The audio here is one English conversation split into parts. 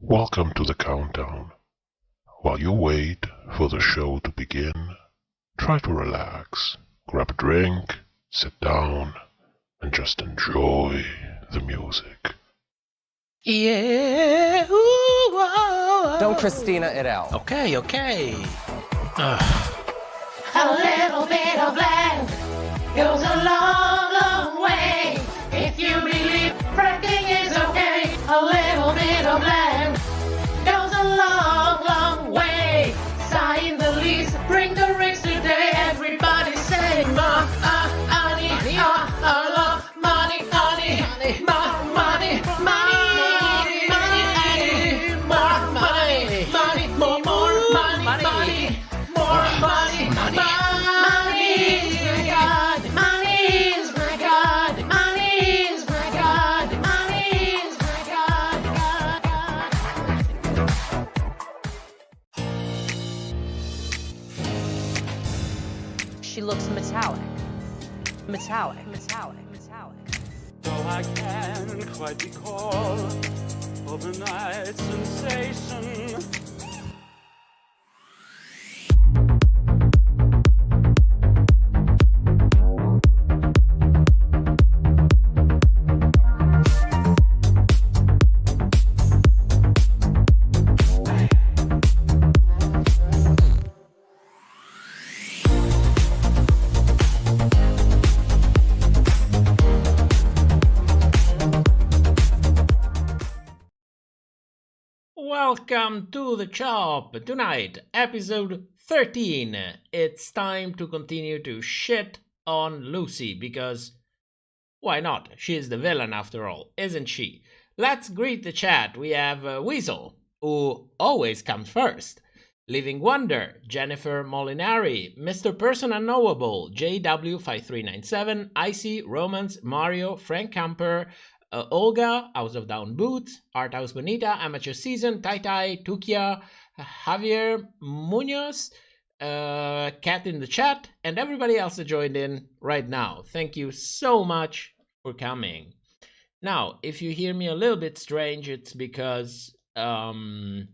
Welcome to the countdown. While you wait for the show to begin, try to relax, grab a drink, sit down, and just enjoy the music. Yeah. Ooh, whoa. Don't Christina it out. Okay. A little bit of land goes a long, long way. If you believe fracking is okay, a little bit of land goes a long, long way. Sign the lease, bring the rings today. Everybody say money, money, money, money, money, more money, money, more money, money. She looks metallic. Though I can't quite recall overnight sensation. Welcome to the shop. Tonight, episode 13. It's time to continue to shit on Loosey because why not? She is the villain after all, isn't she? Let's greet the chat. We have Weasel, who always comes first. Living Wonder, Jennifer Molinari, Mr. Person Unknowable, JW5397, Icy, Romance, Mario, Frank Camper, Olga, House of Down Boots, Art House Bonita, Amateur Season, Tai Tai, Tukia, Javier Munoz, Cat in the chat, and everybody else that joined in right now. Thank you so much for coming. Now, if you hear me a little bit strange, it's because Mr.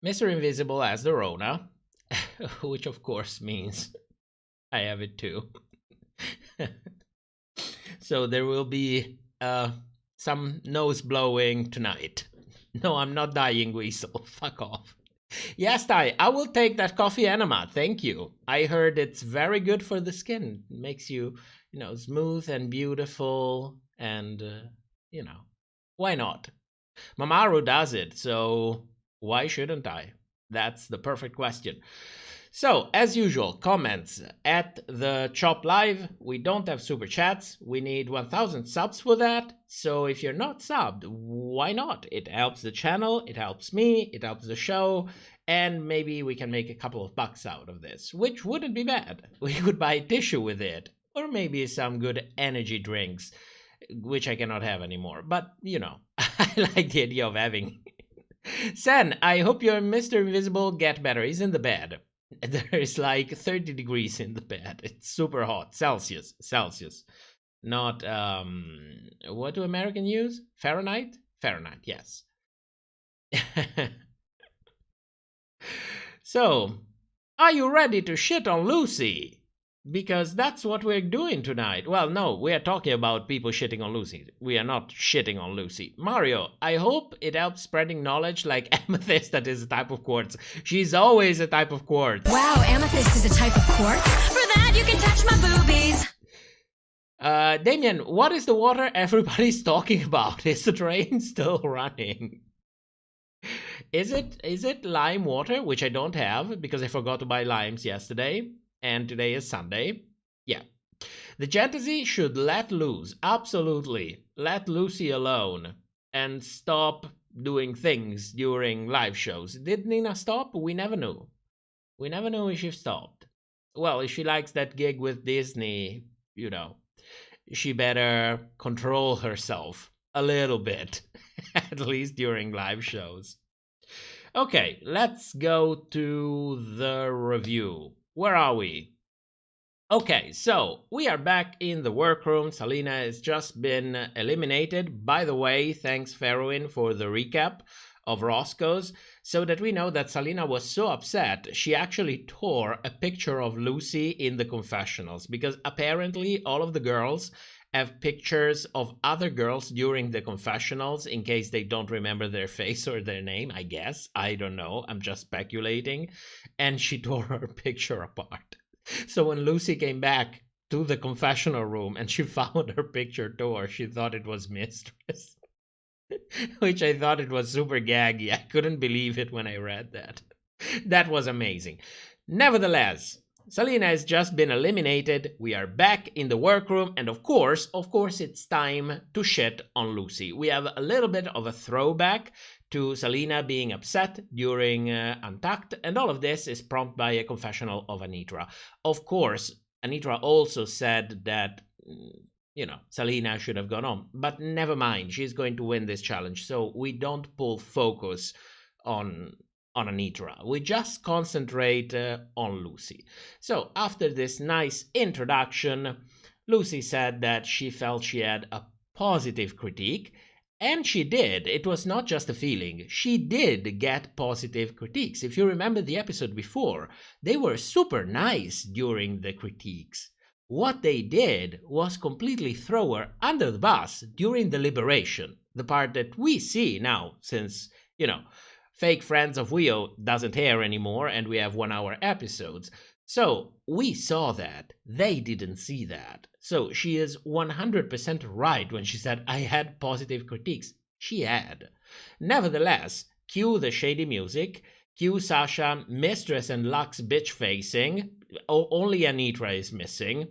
Invisible has the Rona, which of course means I have it too. So there will be some nose blowing tonight. No, I'm not dying, Weasel. Fuck off. Yes, Ty, I will take that coffee enema. Thank you. I heard it's very good for the skin. It makes you, smooth and beautiful. And, why not? Mamaru does it, so why shouldn't I? That's the perfect question. So, as usual, comments at the Chop Live. We don't have super chats. We need 1,000 subs for that. So if you're not subbed, why not? It helps the channel, it helps me, it helps the show, and maybe we can make a couple of bucks out of this, which wouldn't be bad. We could buy tissue with it, or maybe some good energy drinks, which I cannot have anymore. But, I like the idea of having. Sen, I hope your Mr. Invisible get better. He's in the bed. There is like 30 degrees in the bed. It's super hot. Celsius. Not, what do Americans use? Fahrenheit? Fahrenheit, yes. So, are you ready to shit on Loosey? Because that's what we're doing tonight. Well, no, we are talking about people shitting on Loosey. We are not shitting on Loosey. Mario, I hope it helps spreading knowledge like amethyst that is a type of quartz. She's always a type of quartz. Wow, amethyst is a type of quartz? For that, you can touch my boobies. Damien, what is the water everybody's talking about? Is the train still running? Is it lime water, which I don't have because I forgot to buy limes yesterday? And today is Sunday. Yeah. The Gentasy should let loose. Absolutely. Let Loosey alone. And stop doing things during live shows. Did Nina stop? We never knew. We never knew if she stopped. Well, if she likes that gig with Disney, she better control herself a little bit. At least during live shows. Okay, let's go to the review. Where are we? Okay, so we are back in the workroom. Salina has just been eliminated. By the way, thanks Farrowin for the recap of Roscoe's, so that we know that Salina was so upset she actually tore a picture of Loosey in the confessionals, because apparently all of the girls have pictures of other girls during the confessionals in case they don't remember their face or their name, I guess. I don't know, I'm just speculating. And she tore her picture apart. So when Loosey came back to the confessional room and she found her picture tore, she thought it was Mistress. Which I thought it was super gaggy. I couldn't believe it when I read that. That was amazing. Nevertheless, Salina has just been eliminated. We are back in the workroom, and of course, it's time to shit on Loosey. We have a little bit of a throwback to Salina being upset during Untucked, and all of this is prompted by a confessional of Anitra. Of course, Anitra also said that, you know, Salina should have gone on, but never mind, she's going to win this challenge, so we don't pull focus on Anitra. We just concentrate on Loosey. So after this nice introduction, Loosey said that she felt she had a positive critique, and she did. It was not just a feeling. She did get positive critiques. If you remember the episode before, they were super nice during the critiques. What they did was completely throw her under the bus during the liberation, the part that we see now, since, you know, Fake Friends of WeHo doesn't air anymore and we have 1 hour episodes. So we saw that. They didn't see that. So she is 100% right when she said, I had positive critiques. She had. Nevertheless, cue the shady music, cue Sasha, Mistress and Lux bitch facing, only Anitra is missing,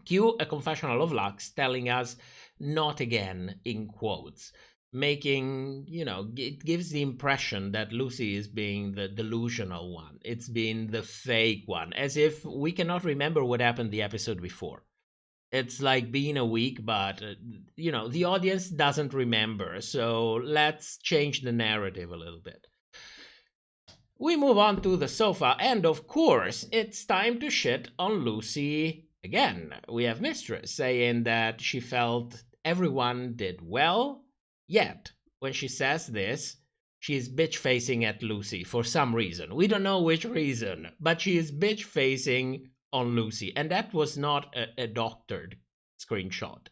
cue a confessional of Lux telling us, not again, in quotes. Making, you know, it gives the impression that Loosey is being the delusional one. It's been the fake one, as if we cannot remember what happened the episode before. It's like being a week, but, you know, the audience doesn't remember, so let's change the narrative a little bit. We move on to the sofa, and of course, it's time to shit on Loosey again. We have Mistress saying that she felt everyone did well. Yet, when she says this, she is bitch-facing at Loosey for some reason. We don't know which reason, but she is bitch-facing on Loosey. And that was not a doctored screenshot.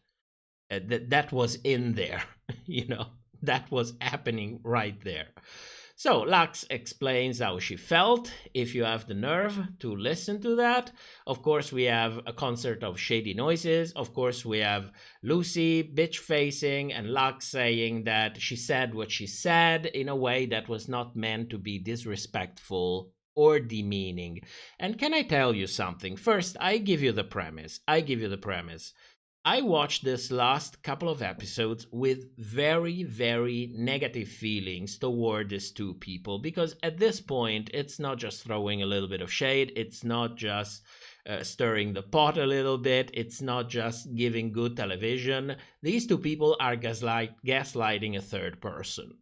That was in there, you know. That was happening right there. So Lux explains how she felt, if you have the nerve to listen to that. Of course, we have a concert of shady noises. Of course, we have Loosey bitch-facing and Lux saying that she said what she said in a way that was not meant to be disrespectful or demeaning. And can I tell you something? First, I give you the premise. I watched this last couple of episodes with very, very negative feelings toward these two people, because at this point, it's not just throwing a little bit of shade, it's not just stirring the pot a little bit, it's not just giving good television. These two people are gaslighting a third person.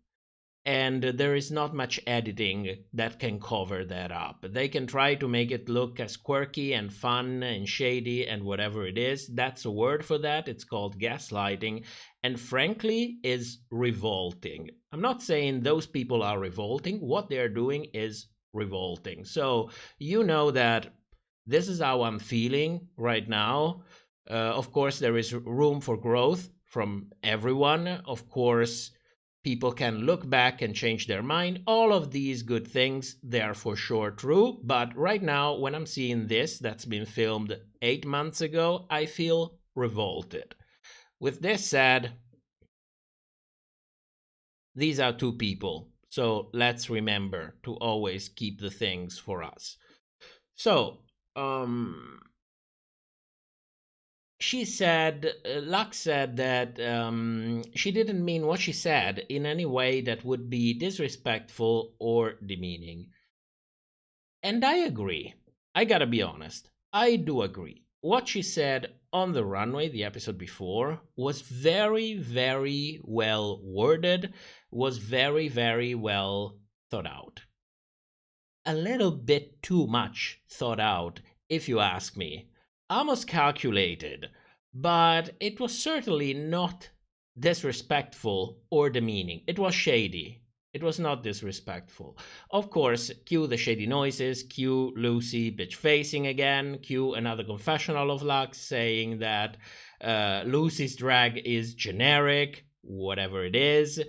And there is not much editing that can cover that up. They can try to make it look as quirky and fun and shady and whatever it is. That's a word for that. It's called gaslighting, and frankly is revolting. I'm not saying those people are revolting. What they're doing is revolting. So you know that this is how I'm feeling right now. Of course, there is room for growth from everyone. Of course, people can look back and change their mind. All of these good things, they are for sure true. But right now, when I'm seeing this that's been filmed 8 months ago, I feel revolted. With this said, these are two people. So let's remember to always keep the things for us. So, she said, Lux said that she didn't mean what she said in any way that would be disrespectful or demeaning. And I agree. I gotta be honest. I do agree. What she said on the runway, the episode before, was very, very well worded, was very, very well thought out. A little bit too much thought out, if you ask me. almost calculated, but it was certainly not disrespectful or demeaning. It was shady. It was not disrespectful. Of course, cue the shady noises, cue Loosey bitch-facing again, cue another confessional of Lux saying that Loosey's drag is generic, whatever it is.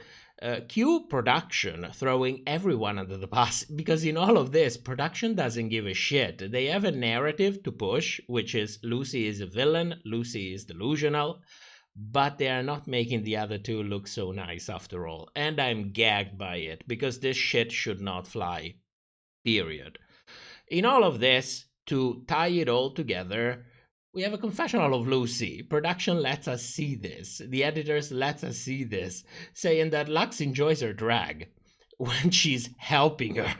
Cue production throwing everyone under the bus, because in all of this, production doesn't give a shit. They have a narrative to push, which is Loosey is a villain, Loosey is delusional, but they are not making the other two look so nice after all. And I'm gagged by it, because this shit should not fly. Period. In all of this, to tie it all together, we have a confessional of Loosey. Production lets us see this. The editors let us see this, saying that Lux enjoys her drag when she's helping her.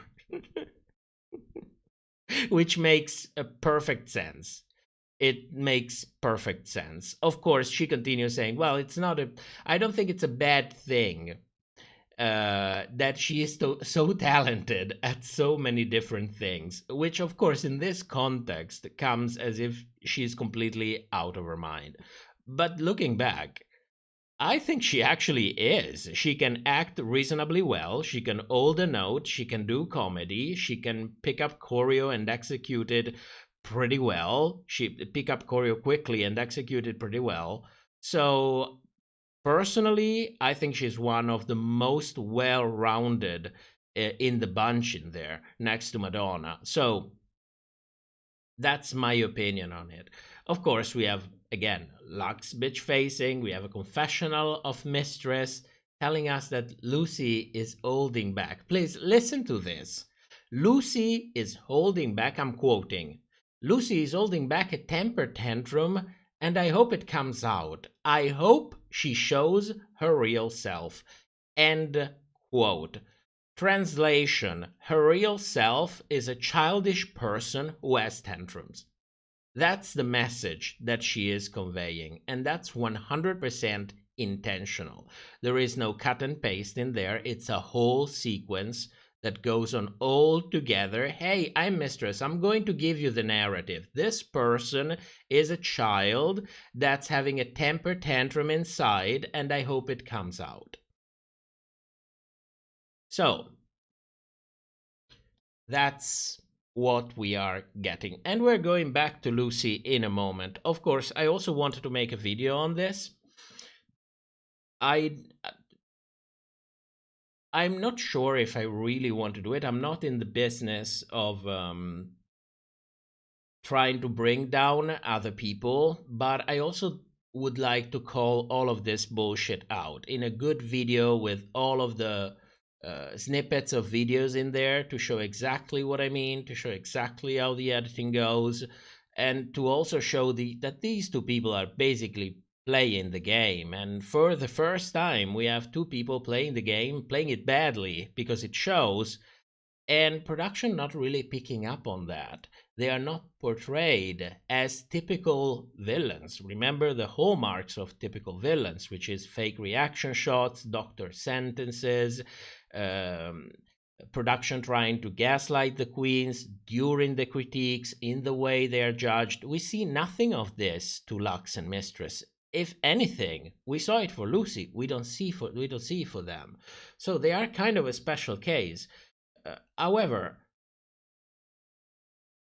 Which makes a perfect sense. It makes perfect sense. Of course, she continues saying, well, I don't think it's a bad thing that she is so talented at so many different things, which of course in this context comes as if she's completely out of her mind. But looking back, I think she actually is. She can act reasonably well, she can hold a note, she can do comedy, she can pick up choreo and execute it pretty well. She pick up choreo quickly and execute it pretty well. So personally, I think she's one of the most well-rounded in the bunch in there, next to Madonna. So that's my opinion on it. Of course, we have, again, Lux bitch-facing. We have a confessional of Mistress telling us that Loosey is holding back. Please listen to this. Loosey is holding back, I'm quoting, Loosey is holding back a temper tantrum, and I hope it comes out. I hope she shows her real self. End quote. Translation: her real self is a childish person who has tantrums. That's the message that she is conveying, and that's 100% intentional. There is no cut and paste in there. It's a whole sequence that goes on all together. Hey, I'm Mistress. I'm going to give you the narrative. This person is a child that's having a temper tantrum inside, and I hope it comes out. So, that's what we are getting. And we're going back to Loosey in a moment. Of course, I also wanted to make a video on this. I'm not sure if I really want to do it. I'm not in the business of trying to bring down other people, but I also would like to call all of this bullshit out in a good video with all of the snippets of videos in there to show exactly what I mean, to show exactly how the editing goes, and to also show that these two people are basically playing the game. And for the first time, we have two people playing the game, playing it badly, because it shows, and production not really picking up on that. They are not portrayed as typical villains. Remember the hallmarks of typical villains, which is fake reaction shots, doctor sentences, production trying to gaslight the queens during the critiques, in the way they are judged. We see nothing of this to Lux and Mistress. If anything, we saw it for Loosey. We don't see for them. So they are kind of a special case. However,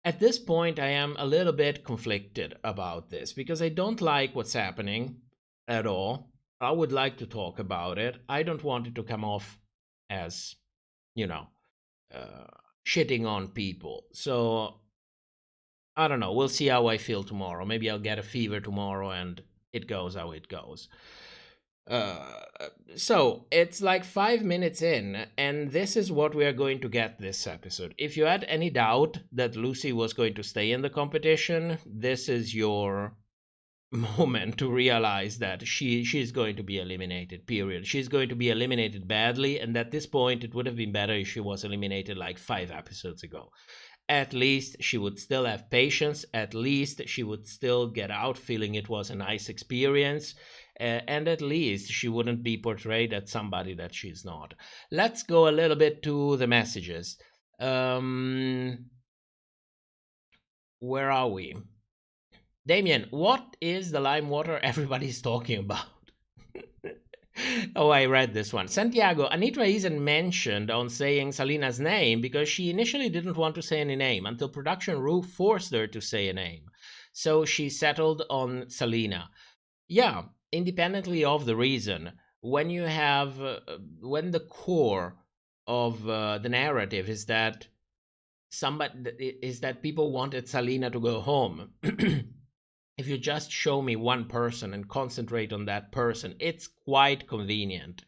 at this point, I am a little bit conflicted about this, because I don't like what's happening at all. I would like to talk about it. I don't want it to come off as, shitting on people. So, I don't know. We'll see how I feel tomorrow. Maybe I'll get a fever tomorrow and it goes how it goes. So, it's like 5 minutes in, and this is what we are going to get this episode. If you had any doubt that Loosey was going to stay in the competition, this is your moment to realize that she's going to be eliminated, period. She's going to be eliminated badly, and at this point, it would have been better if she was eliminated like 5 episodes ago. At least she would still have patience. At least she would still get out feeling it was a nice experience. And at least she wouldn't be portrayed as somebody that she's not. Let's go a little bit to the messages. Where are we? Damien, what is the lime water everybody's talking about? Oh, I read this one. Santiago, Anitra isn't mentioned on saying Salina's name because she initially didn't want to say any name until production Ru forced her to say a name. So she settled on Salina. Yeah, independently of the reason, when you have, when the core of the narrative is that people wanted Salina to go home. If you just show me one person and concentrate on that person, it's quite convenient.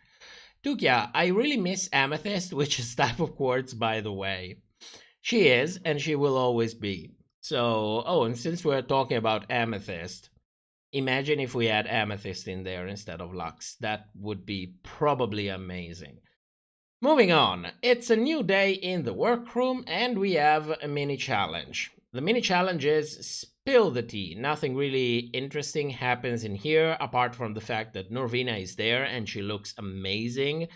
Tukia, I really miss Amethyst, which is type of quartz, by the way. She is, and she will always be. So, oh, and since we're talking about Amethyst, imagine if we had Amethyst in there instead of Lux. That would be probably amazing. Moving on, it's a new day in the workroom, and we have a mini challenge. The mini challenge is spill the tea. Nothing really interesting happens in here, apart from the fact that Norvina is there and she looks amazing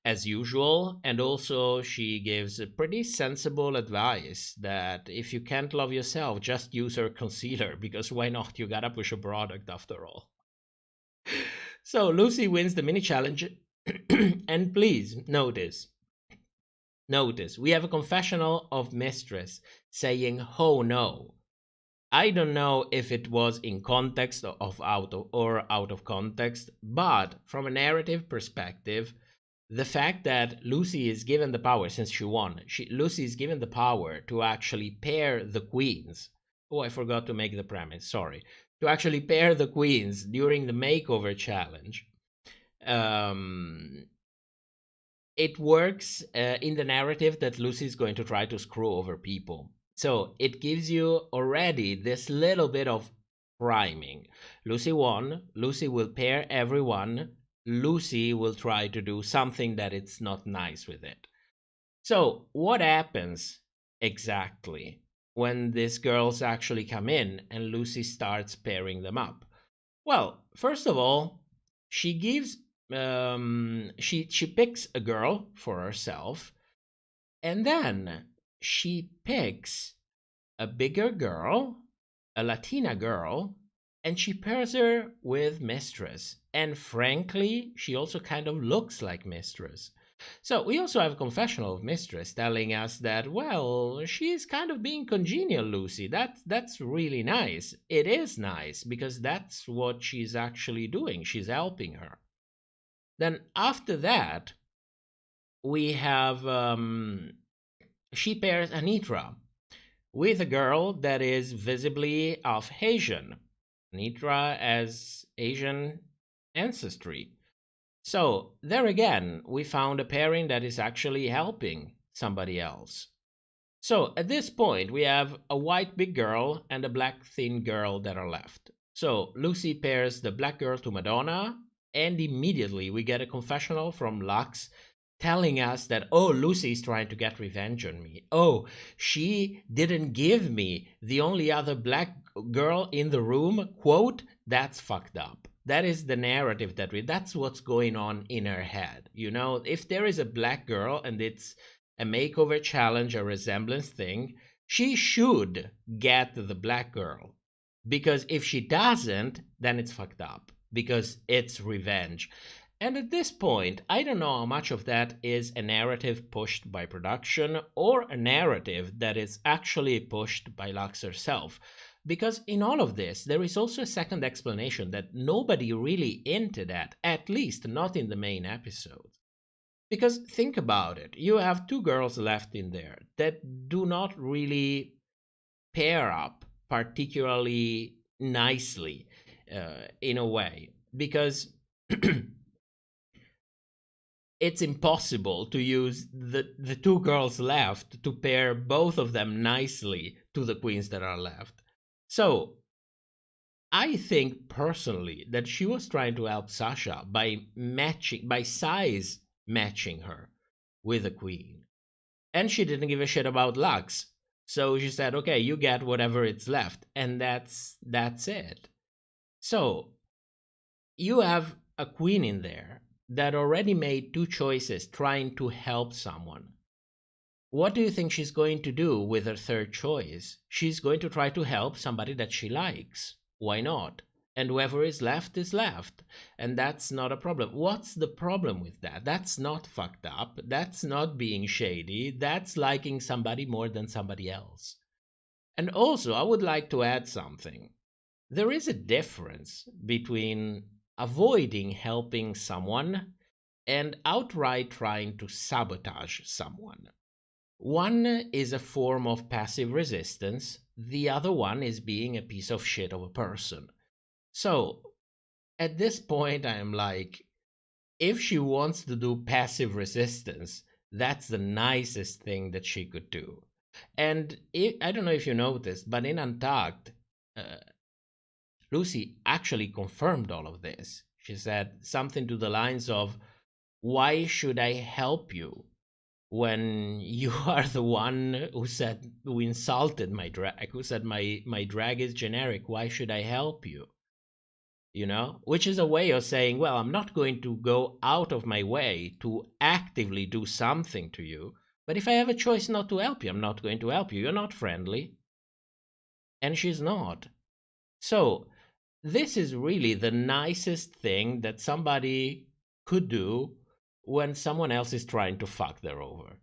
as usual. And also she gives a pretty sensible advice that if you can't love yourself, just use her concealer, because why not? You gotta push a product after all. So Loosey wins the mini challenge. And please notice, we have a confessional of Mistress saying, "Oh no." I don't know if it was in context or out of context, but from a narrative perspective, the fact that Loosey is given the power, since she won, Loosey is given the power to actually pair the queens. Oh, I forgot to make the premise, sorry. To actually pair the queens during the makeover challenge. It works in the narrative that Loosey is going to try to screw over people. So it gives you already this little bit of priming. Loosey won. Loosey will pair everyone. Loosey will try to do something that it's not nice with it. So what happens exactly when these girls actually come in and Loosey starts pairing them up? Well, first of all, she gives she picks a girl for herself, and then she picks a bigger girl, a Latina girl, and she pairs her with Mistress. And frankly, she also kind of looks like Mistress. So we also have a confessional of Mistress telling us that, well, she's kind of being congenial, Loosey. That's really nice. It is nice, because that's what she's actually doing. She's helping her. Then after that, we have, she pairs Anitra with a girl that is visibly of Asian. Anitra as Asian ancestry. So there again, we found a pairing that is actually helping somebody else. So at this point, we have a white big girl and a black thin girl that are left. So Loosey pairs the black girl to Madonna, and immediately we get a confessional from Lux telling us that, oh, Loosey is trying to get revenge on me. Oh, she didn't give me the only other black girl in the room. Quote, that's fucked up. That is the narrative that's what's going on in her head. You know, if there is a black girl and it's a makeover challenge, a resemblance thing, she should get the black girl. Because if she doesn't, then it's fucked up. Because it's revenge. And at this point, I don't know how much of that is a narrative pushed by production or a narrative that is actually pushed by Lux herself. Because in all of this, there is also a second explanation that nobody really hinted at least not in the main episode. Because think about it, you have two girls left in there that do not really pair up particularly nicely in a way. Because it's impossible to use the two girls left to pair both of them nicely to the queens that are left. So, I think personally that she was trying to help Sasha by size matching her with a queen. And she didn't give a shit about Lux. So she said, okay, you get whatever it's left. And that's it. So, you have a queen in there that already made two choices trying to help someone. What do you think she's going to do with her third choice? She's going to try to help somebody that she likes. why not? And whoever is left, and that's not a problem. What's the problem with that? That's not fucked up. That's not being shady. That's liking somebody more than somebody else. And also, I would like to add something. There is a difference between avoiding helping someone and outright trying to sabotage someone. One is a form of passive resistance. The other one is being a piece of shit of a person. So, at this point, I am like, if she wants to do passive resistance, that's the nicest thing that she could do. And I don't know if you noticed, but in Untucked, Loosey actually confirmed all of this. She said something to the lines of, why should I help you when you are the one who insulted my drag, who said my drag is generic? Why should I help you? You know, which is a way of saying, well, I'm not going to go out of my way to actively do something to you, but if I have a choice not to help you, I'm not going to help you. You're not friendly. And she's not. So this is really the nicest thing that somebody could do when someone else is trying to fuck them over.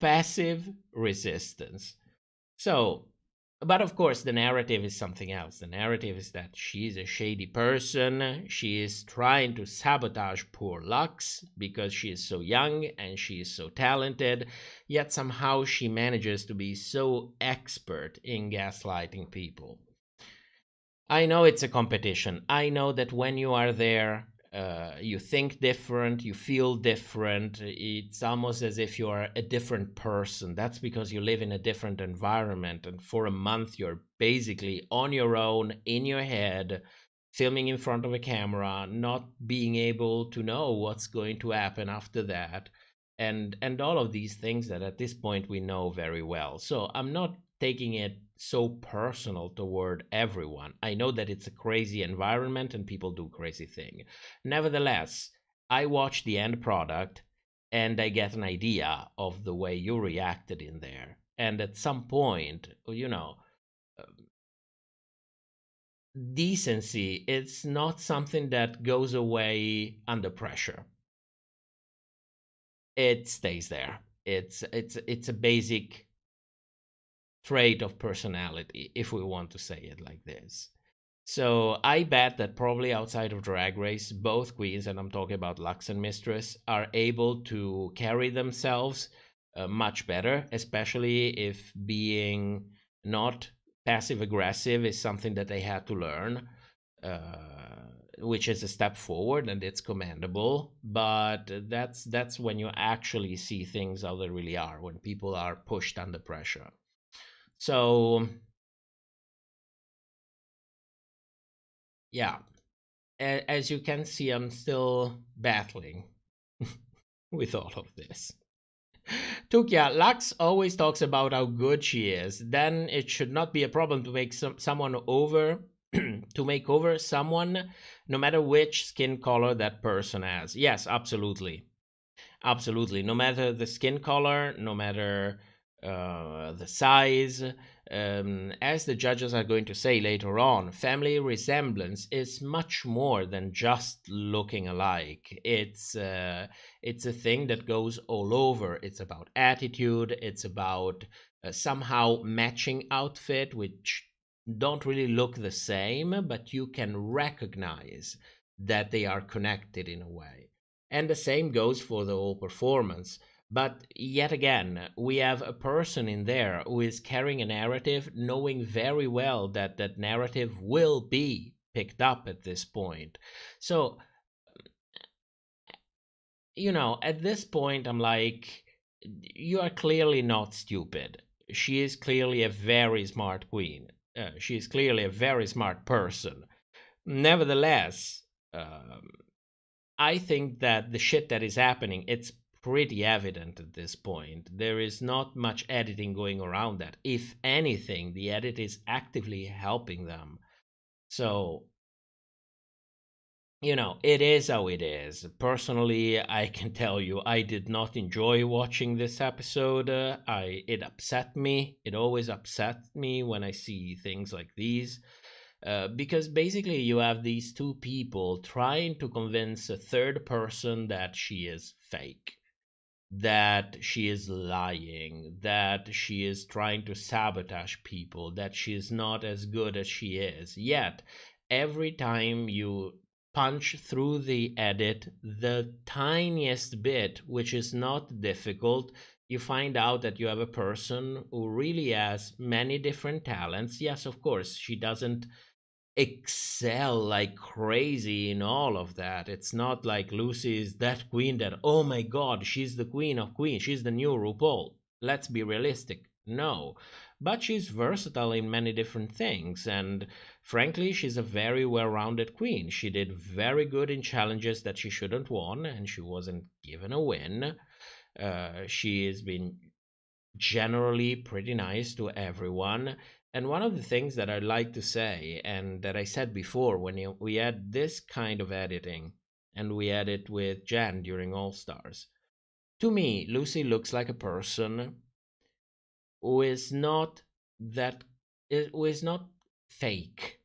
Passive resistance. So, but of course, the narrative is something else. The narrative is that she's a shady person. She is trying to sabotage poor Lux because she is so young and she is so talented, yet somehow she manages to be so expert in gaslighting people. I know it's a competition. I know that when you are there, you think different, you feel different. It's almost as if you are a different person. That's because you live in a different environment. And for a month, you're basically on your own, in your head, filming in front of a camera, not being able to know what's going to happen after that. And all of these things that at this point we know very well. So I'm not taking it so personal toward everyone. I know that it's a crazy environment and people do crazy things. Nevertheless, I watch the end product and I get an idea of the way you reacted in there. And at some point, you know, decency, it's not something that goes away under pressure. It stays there. It's a basic trait of personality, if we want to say it like this. So I bet that probably outside of Drag Race, both queens, and I'm talking about Lux and Mistress, are able to carry themselves much better, especially if being not passive aggressive is something that they had to learn, which is a step forward and it's commendable. But that's when you actually see things how they really are, when people are pushed under pressure. So, yeah, as you can see, I'm still battling with all of this. Tukia, Lux always talks about how good she is. Then it should not be a problem to make someone over, to make over someone, no matter which skin color that person has. Yes, absolutely. Absolutely. No matter the skin color, no matter the size, as the judges are going to say later on, family resemblance is much more than just looking alike. It's a thing that goes all over. It's about attitude. It's about somehow matching outfit, which don't really look the same, but you can recognize that they are connected in a way. And the same goes for the whole performance. But yet again, we have a person in there who is carrying a narrative, knowing very well that that narrative will be picked up at this point. So, you know, at this point, I'm like, you are clearly not stupid. She is clearly a very smart queen. She is clearly a very smart person. Nevertheless, I think that the shit that is happening, it's pretty evident at this point. There is not much editing going around that. If anything, the edit is actively helping them. So, you know, it is how it is. Personally, I can tell you, I did not enjoy watching this episode. It upset me. It always upsets me when I see things like these. Because basically you have these two people trying to convince a third person that she is fake, that she is lying, that she is trying to sabotage people, that she is not as good as she is. Yet, every time you punch through the edit the tiniest bit, which is not difficult, you find out that you have a person who really has many different talents. Yes, of course, she doesn't excel like crazy in all of that. It's not like Loosey is that queen that, oh my god, she's the queen of queens, she's the new RuPaul. Let's be realistic. No. But she's versatile in many different things, and frankly, she's a very well-rounded queen. She did very good in challenges that she shouldn't won, and she wasn't given a win. She has been generally pretty nice to everyone. And one of the things that I'd like to say, and that I said before, when we had this kind of editing, and we had it with Jan during All Stars, to me, Loosey looks like a person who is not fake.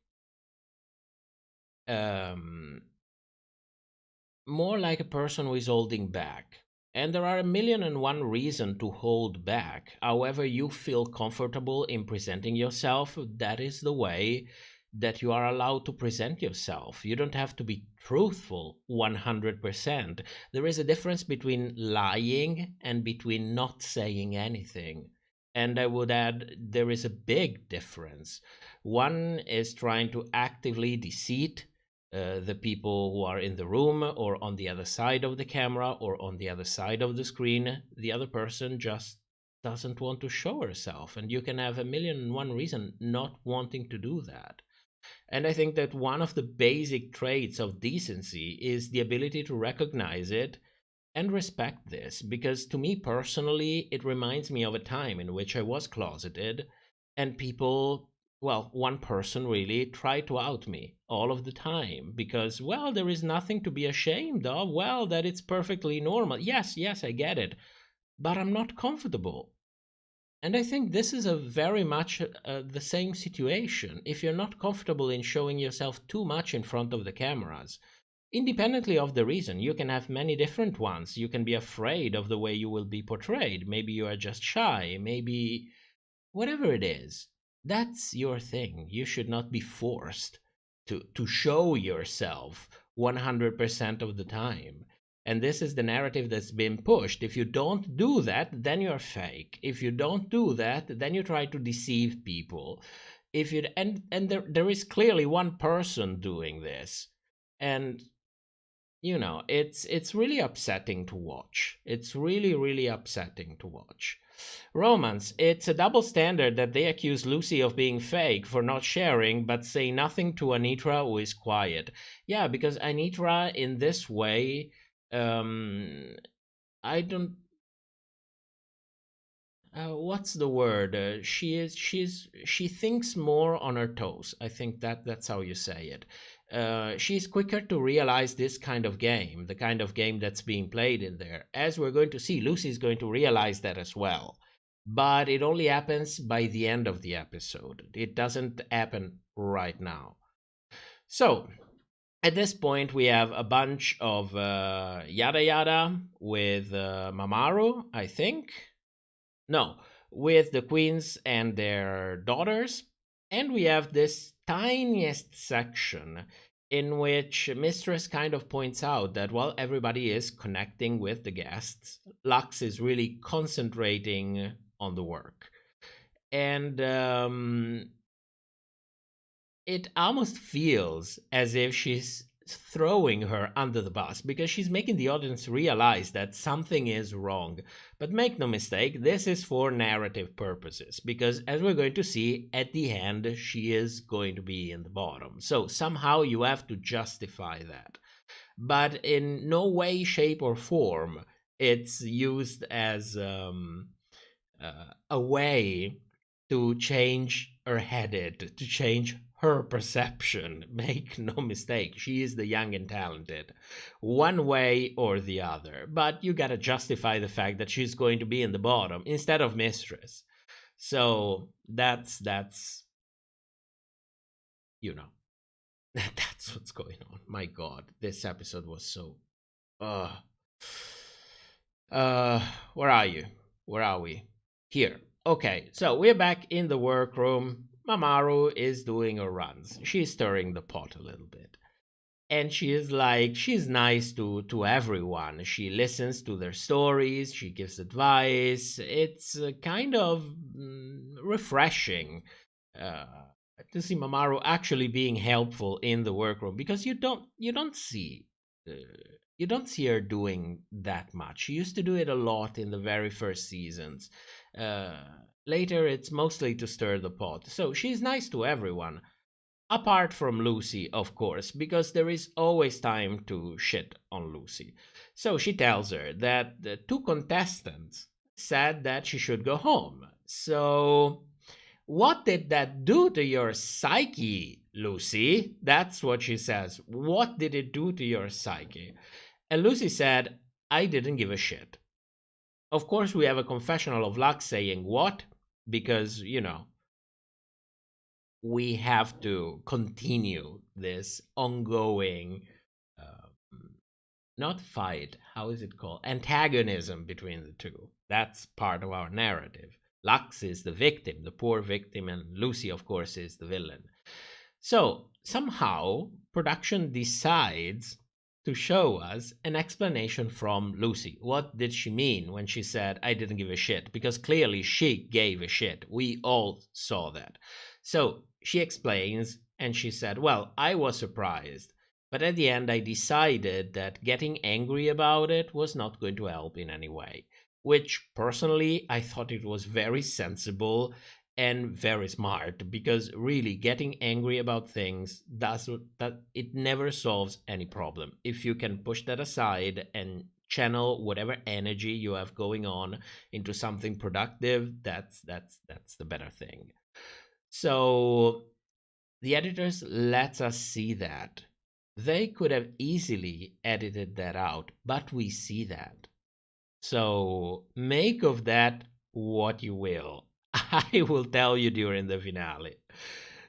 More like a person who is holding back. And there are 1,000,001 reasons to hold back. However you feel comfortable in presenting yourself, that is the way that you are allowed to present yourself. You don't have to be truthful 100%. There is a difference between lying and between not saying anything. And I would add, there is a big difference. One is trying to actively deceive the people who are in the room or on the other side of the camera or on the other side of the screen. The other person just doesn't want to show herself, and you can have 1,000,001 reasons not wanting to do that. And I think that one of the basic traits of decency is the ability to recognize it and respect this, because to me personally, it reminds me of a time in which I was closeted and people, well, one person really tried to out me all of the time because, well, there is nothing to be ashamed of. Well, that it's perfectly normal. Yes, I get it. But I'm not comfortable. And I think this is a very much the same situation. If you're not comfortable in showing yourself too much in front of the cameras, independently of the reason, you can have many different ones. You can be afraid of the way you will be portrayed. Maybe you are just shy. Maybe whatever it is. That's your thing. You should not be forced to show yourself 100% of the time. And this is the narrative that's been pushed. If you don't do that, then you're fake. If you don't do that, then you try to deceive people. If you and there is clearly one person doing this. And you know, it's really upsetting to watch. It's really upsetting to watch. Romance, it's a double standard that they accuse Loosey of being fake for not sharing, but say nothing to Anitra, who is quiet. Yeah, because Anitra, in this way, I don't. What's the word? She thinks more on her toes. I think that's how you say it. She's quicker to realize this kind of game, the kind of game that's being played in there. As we're going to see, Loosey's going to realize that as well. But it only happens by the end of the episode. It doesn't happen right now. So, at this point, we have a bunch of yada yada with Mamaru, I think. No, with the queens and their daughters. And we have this tiniest section in which Mistress kind of points out that while everybody is connecting with the guests, Lux is really concentrating on the work. And it almost feels as if she's throwing her under the bus because she's making the audience realize that something is wrong. But make no mistake, this is for narrative purposes because, as we're going to see, at the end, she is going to be in the bottom. So somehow you have to justify that. But in no way, shape, or form, it's used as a way to change her headed, to change her perception. Make no mistake, she is the young and talented, one way or the other. But you gotta justify the fact that she's going to be in the bottom instead of Mistress. So that's you know, that's what's going on. My God, this episode was so. Where are you? Where are we? Here. Okay, so we're back in the workroom. Mamaru is doing her runs. She's stirring the pot a little bit. And she is like, she's nice to everyone. She listens to their stories. She gives advice. It's kind of refreshing to see Mamaru actually being helpful in the workroom, because you don't see her doing that much. She used to do it a lot in the very first seasons. Later, it's mostly to stir the pot. So she's nice to everyone. Apart from Loosey, of course, because there is always time to shit on Loosey. So she tells her that the 2 contestants said that she should go home. So what did that do to your psyche, Loosey? That's what she says. What did it do to your psyche? And Loosey said, I didn't give a shit. Of course, we have a confessional of Lux saying what? Because, you know, we have to continue this ongoing, not fight, how is it called? Antagonism between the two. That's part of our narrative. Lux is the victim, the poor victim, and Loosey, of course, is the villain. So somehow production decides to show us an explanation from Loosey. What did she mean when she said, I didn't give a shit? Because clearly she gave a shit. We all saw that. So she explains, and she said, well, I was surprised, but at the end I decided that getting angry about it was not going to help in any way, which personally I thought it was very sensible and very smart, because really getting angry about things, that it never solves any problem. If you can push that aside and channel whatever energy you have going on into something productive, that's the better thing. So the editors let us see that. They could have easily edited that out, but we see that. So make of that what you will. I will tell you during the finale.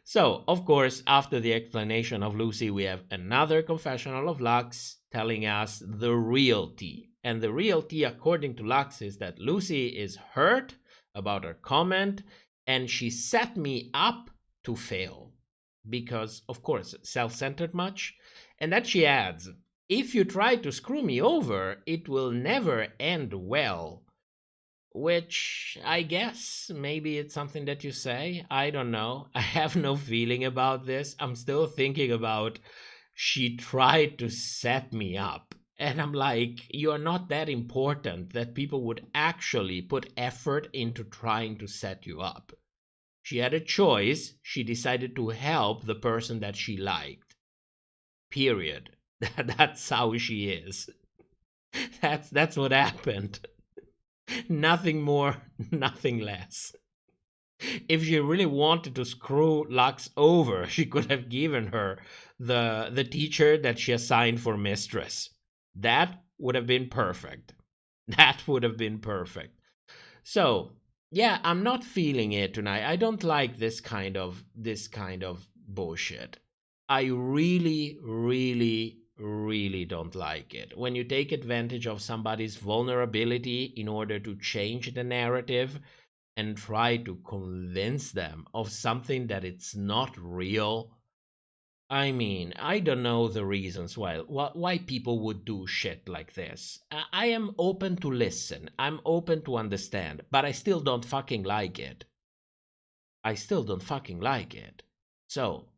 So, of course, after the explanation of Loosey, we have another confessional of Lux telling us the real tea. And the real tea, according to Lux, is that Loosey is hurt about her comment, and she set me up to fail. Because, of course, self-centered much. And that she adds, if you try to screw me over, it will never end well. Which, I guess, maybe it's something that you say. I don't know. I have no feeling about this. I'm still thinking about, she tried to set me up. And I'm like, you're not that important that people would actually put effort into trying to set you up. She had a choice. She decided to help the person that she liked. Period. That's how she is. That's what happened. Nothing more, nothing less. If she really wanted to screw Lux over, she could have given her the teacher that she assigned for mistress. That would have been perfect. That would have been perfect. So, yeah, I'm not feeling it tonight. I don't like this kind of bullshit. I really, really, really don't like it. When you take advantage of somebody's vulnerability in order to change the narrative and try to convince them of something that it's not real. I mean, I don't know the reasons why people would do shit like this. I am open to listen. I'm open to understand, but I still don't fucking like it. I still don't fucking like it. So,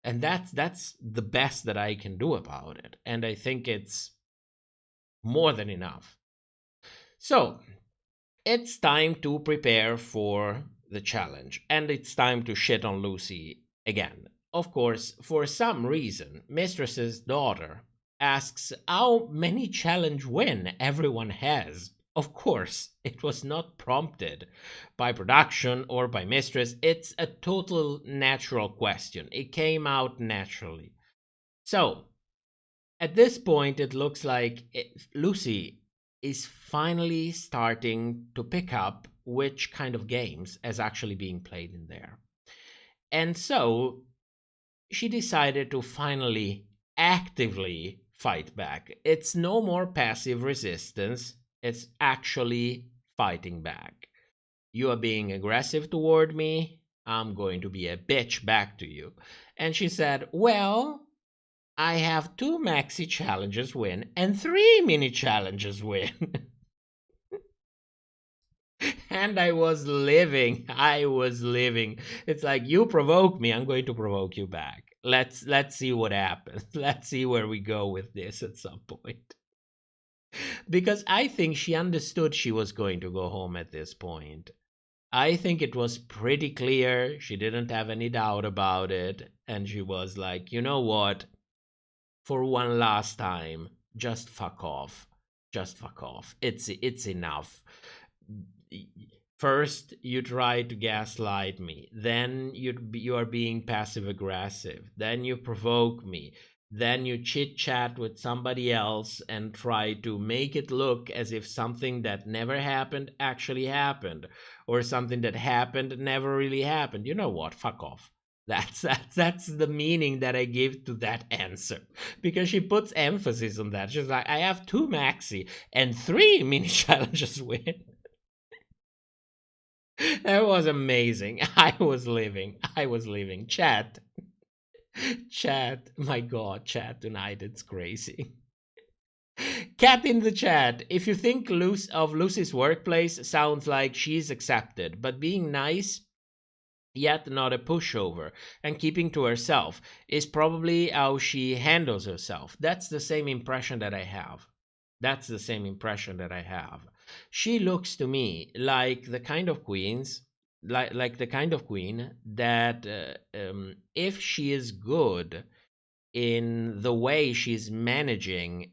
and that's the best that I can do about it. And I think it's more than enough. So, it's time to prepare for the challenge. And it's time to shit on Loosey again. Of course, for some reason, Mistress's daughter asks how many challenge win everyone has. Of course, it was not prompted by production or by Mistress. It's a total natural question. It came out naturally. So, at this point, it looks like Loosey is finally starting to pick up which kind of games is actually being played in there. And so, she decided to finally actively fight back. It's no more passive resistance, it's actually fighting back. You are being aggressive toward me, I'm going to be a bitch back to you. And she said, well, I have 2 maxi challenges win and 3 mini challenges win. And I was living. It's like, you provoke me, I'm going to provoke you back. Let's see what happens. Let's see where we go with this at some point. Because I think she understood she was going to go home at this point. I think it was pretty clear. She didn't have any doubt about it. And she was like, you know what? For one last time, just fuck off. Just fuck off. It's enough. First, you try to gaslight me. Then you are being passive aggressive. Then you provoke me. Then you chit chat with somebody else and try to make it look as if something that never happened actually happened, or something that happened never really happened. You know what? Fuck off. That's the meaning that I give to that answer, because she puts emphasis on that. She's like, I have 2 maxi and 3 mini challenges win. That was amazing. I was living. Chat. My God, chat tonight, it's crazy. Cat in the chat. If you think of Lucy's workplace, sounds like she's accepted, but being nice, yet not a pushover, and keeping to herself is probably how she handles herself. That's the same impression that I have. She looks to me like the kind of queens, like the kind of queen that if she is good in the way she's managing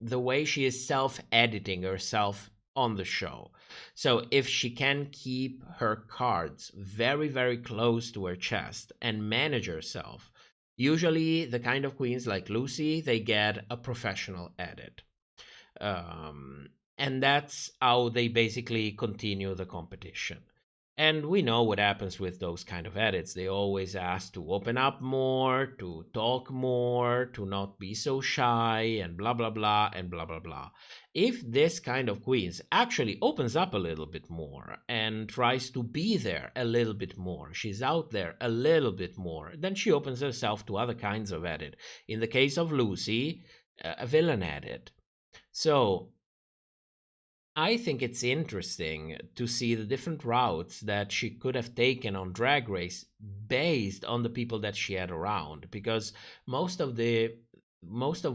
the way she is self-editing herself on the show. So if she can keep her cards very, very close to her chest and manage herself, usually the kind of queens like Loosey, they get a professional edit. And that's how they basically continue the competition. And we know what happens with those kind of edits. They always ask to open up more, to talk more, to not be so shy, and blah, blah, blah, and blah, blah, blah. If this kind of queens actually opens up a little bit more and tries to be there a little bit more, she's out there a little bit more, then she opens herself to other kinds of edit. In the case of Loosey, a villain edit. So I think it's interesting to see the different routes that she could have taken on Drag Race based on the people that she had around, because most of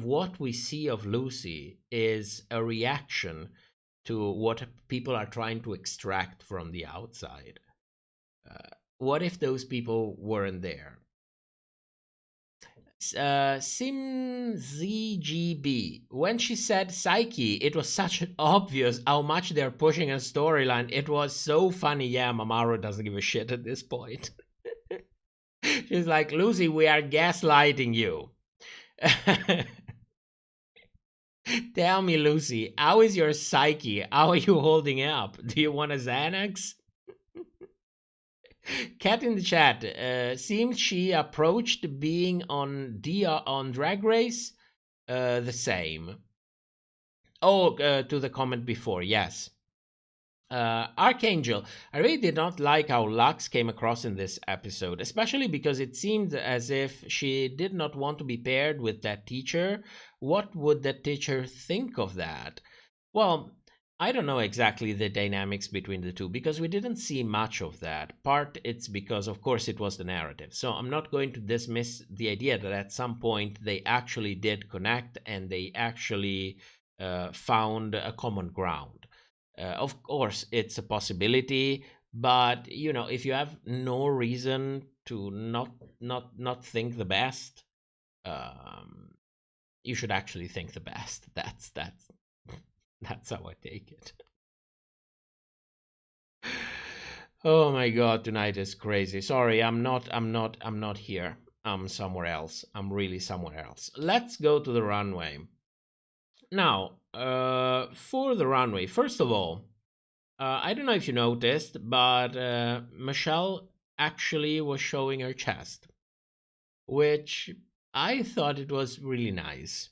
what we see of Loosey is a reaction to what people are trying to extract from the outside. What if those people weren't there? SimZGB, when she said Psyche, it was such obvious how much they're pushing a storyline. It was so funny. Yeah, Mamoru doesn't give a shit at this point. She's like, Loosey, we are gaslighting you. Tell me, Loosey, how is your psyche? How are you holding up? Do you want a Xanax? Cat in the chat, seems she approached being on Drag Race the same. Oh, to the comment before, yes. Archangel, I really did not like how Lux came across in this episode, especially because it seemed as if she did not want to be paired with that teacher. What would that teacher think of that? Well, I don't know exactly the dynamics between the two, because we didn't see much of that. Part it's because, of course, it was the narrative. So I'm not going to dismiss the idea that at some point they actually did connect and they actually found a common ground. Of course, it's a possibility, but you know, if you have no reason to not think the best, you should actually think the best. That's how I take it. Oh my God, tonight is crazy. Sorry, I'm not here. I'm somewhere else. I'm really somewhere else. Let's go to the runway. Now, for the runway, first of all, I don't know if you noticed, but Michelle actually was showing her chest, which I thought it was really nice.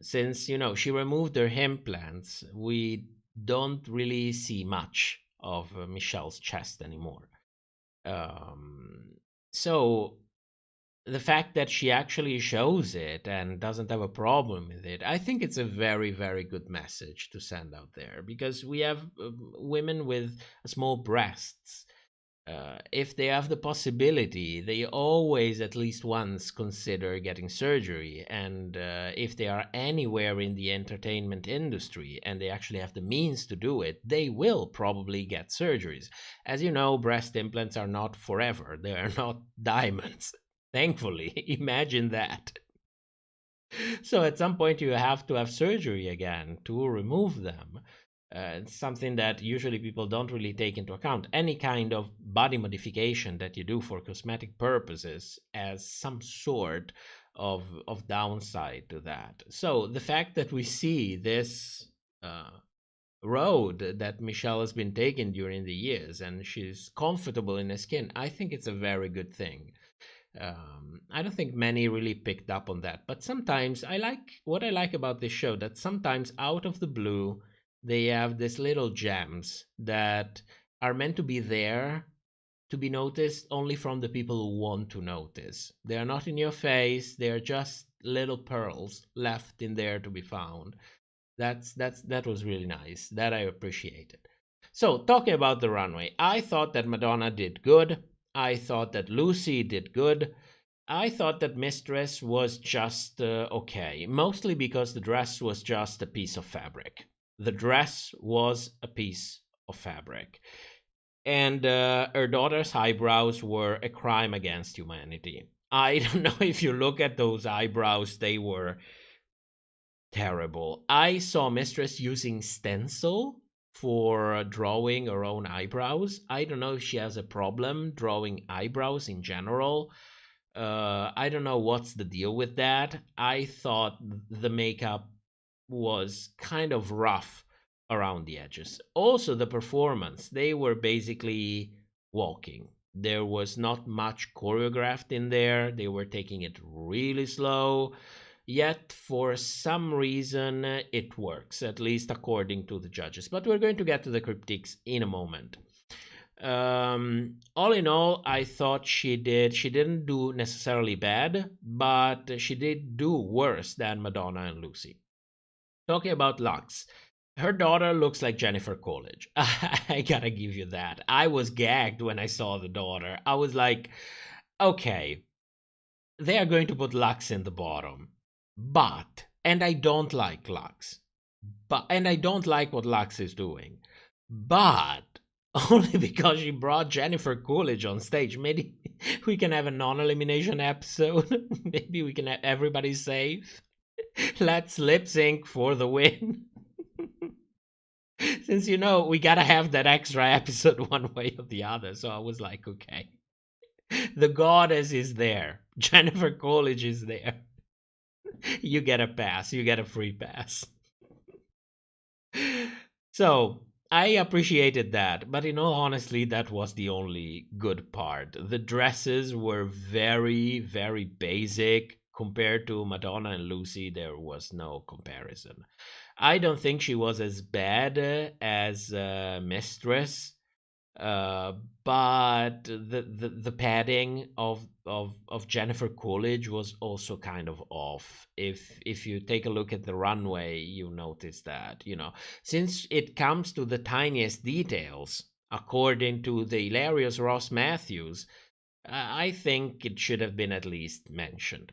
Since, she removed her implants, we don't really see much of Michelle's chest anymore. So the fact that she actually shows it and doesn't have a problem with it, I think it's a very, very good message to send out there, because we have women with small breasts. If they have the possibility, they always at least once consider getting surgery. And if they are anywhere in the entertainment industry and they actually have the means to do it, they will probably get surgeries. As you know, breast implants are not forever. They are not diamonds. Thankfully, imagine that. So at some point you have to have surgery again to remove them. It's something that usually people don't really take into account. Any kind of body modification that you do for cosmetic purposes has some sort of downside to that. So the fact that we see this road that Michelle has been taking during the years and she's comfortable in her skin, I think it's a very good thing. I don't think many really picked up on that, but sometimes what I like about this show, that sometimes out of the blue they have these little gems that are meant to be there to be noticed only from the people who want to notice. They are not in your face, they are just little pearls left in there to be found. That was really nice. That I appreciated. So, talking about the runway, I thought that Madonna did good. I thought that Loosey did good. I thought that Mistress was just okay, mostly because the dress was just a piece of fabric. The dress was a piece of fabric. And her daughter's eyebrows were a crime against humanity. I don't know if you look at those eyebrows, they were terrible. I saw Mistress using stencil for drawing her own eyebrows. I don't know if she has a problem drawing eyebrows in general. I don't know what's the deal with that. I thought the makeup was kind of rough around the edges. Also, the performance, they were basically walking. There was not much choreographed in there. They were taking it really slow. Yet, for some reason, it works, at least according to the judges. But we're going to get to the critiques in a moment. All in all, I thought she didn't do necessarily bad, but she did do worse than Madonna and Loosey. Talking about looks, her daughter looks like Jennifer Coolidge. I gotta give you that. I was gagged when I saw the daughter. I was like, okay, they are going to put Lux in the bottom. But, and I don't like Lux, and I don't like what Lux is doing, but only because she brought Jennifer Coolidge on stage. Maybe we can have a non-elimination episode. Maybe we can have everybody safe. Let's lip sync for the win. Since, we gotta have that extra episode one way or the other. So I was like, okay. The goddess is there. Jennifer Coolidge is there. You get a pass. You get a free pass. So, I appreciated that. But in all honesty, that was the only good part. The dresses were very, very basic. Compared to Madonna and Loosey, there was no comparison. I don't think she was as bad as Mistress. But the padding of Jennifer Coolidge was also kind of off. If you take a look at the runway, you notice that, since it comes to the tiniest details, according to the hilarious Ross Matthews, I think it should have been at least mentioned.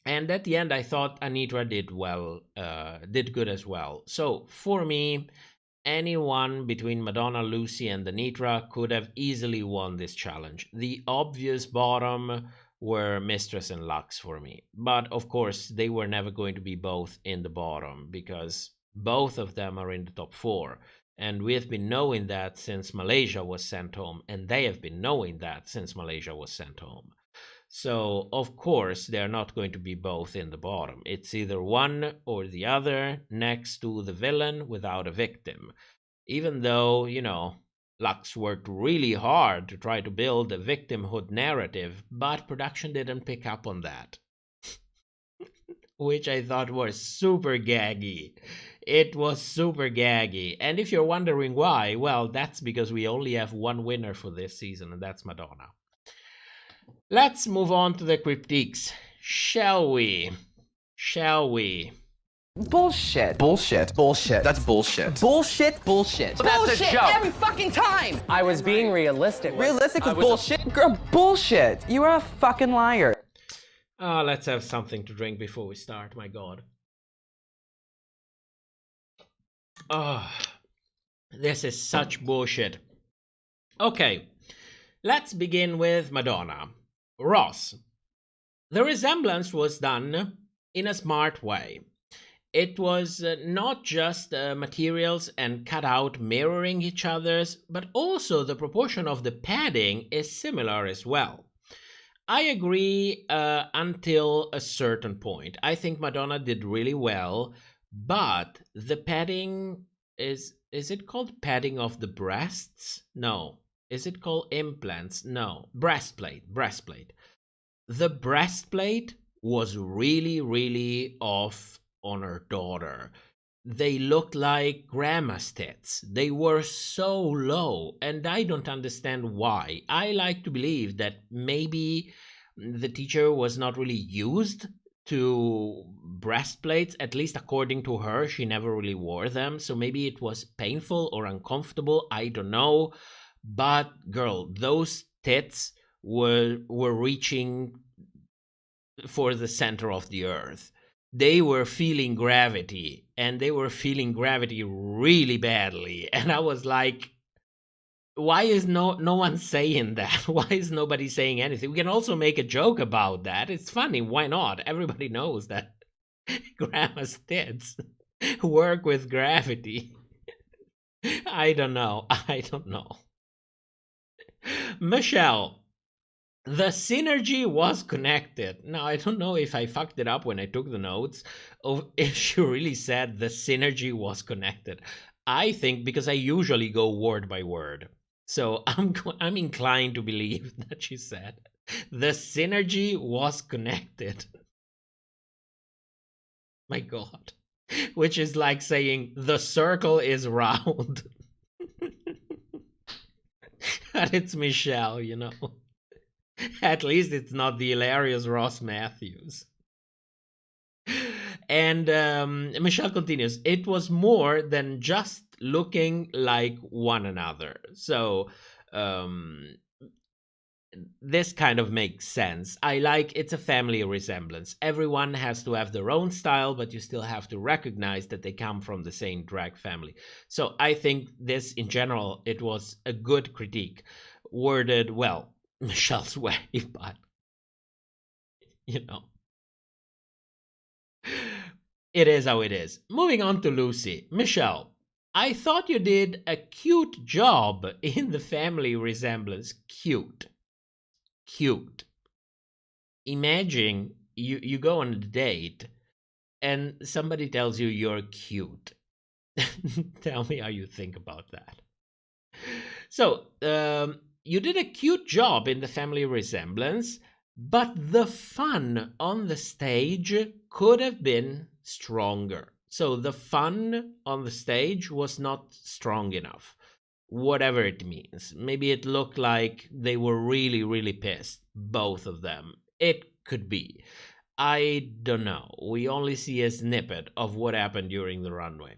And at the end, I thought Anitra did good as well. So for me, anyone between Madonna, Loosey, and Anitra could have easily won this challenge. The obvious bottom were Mistress and Lux for me. But of course, they were never going to be both in the bottom because both of them are in the top 4. And we have been knowing that since Malaysia was sent home, and they have been knowing that since Malaysia was sent home. So, of course, they're not going to be both in the bottom. It's either one or the other next to the villain without a victim. Even though, Lux worked really hard to try to build a victimhood narrative, but production didn't pick up on that. Which I thought was super gaggy. It was super gaggy. And if you're wondering why, well, that's because we only have one winner for this season, and that's Madonna. Let's move on to the critiques, shall we? Shall we? Bullshit. Bullshit. Bullshit. That's bullshit. Bullshit. Bullshit. That's a joke. Every fucking time. I was being realistic. Realistic with bullshit? Girl, bullshit. You are a fucking liar. Let's have something to drink before we start, my god. Oh, this is such bullshit. Okay, let's begin with Madonna. Ross. The resemblance was done in a smart way. It was not just materials and cutout mirroring each other's, but also the proportion of the padding is similar as well. I agree until a certain point. I think Madonna did really well, but the padding is it called padding of the breasts? No. Is it called implants? No. Breastplate. The breastplate was really, really off on her daughter. They looked like grandma's tits. They were so low, and I don't understand why. I like to believe that maybe the teacher was not really used to breastplates, at least according to her. She never really wore them, so maybe it was painful or uncomfortable. I don't know. But girl, those tits were reaching for the center of the earth. They were feeling gravity, and they were feeling gravity really badly. And I was like, why is no one saying that? Why is nobody saying anything? We can also make a joke about that. It's funny. Why not? Everybody knows that grandma's tits work with gravity. I don't know. Michelle. The synergy was connected. Now, I don't know if I fucked it up when I took the notes, or if she really said the synergy was connected. I think because I usually go word by word. So I'm inclined to believe that she said the synergy was connected. My God. Which is like saying the circle is round. And it's Michelle, you know. At least it's not the hilarious Ross Matthews. And Michelle continues, it was more than just looking like one another. So this kind of makes sense. It's a family resemblance. Everyone has to have their own style, but you still have to recognize that they come from the same drag family. So I think this, in general, it was a good critique. Worded well. Michelle's way, but you know, it is how it is. Moving on to Loosey. Michelle, I thought you did a cute job in the family resemblance. Cute. Imagine you go on a date and somebody tells you you're cute. Tell me how you think about that. So, you did a cute job in the family resemblance, but the fun on the stage could have been stronger. So the fun on the stage was not strong enough, whatever it means. Maybe it looked like they were really, really pissed, both of them. It could be. I don't know. We only see a snippet of what happened during the runway.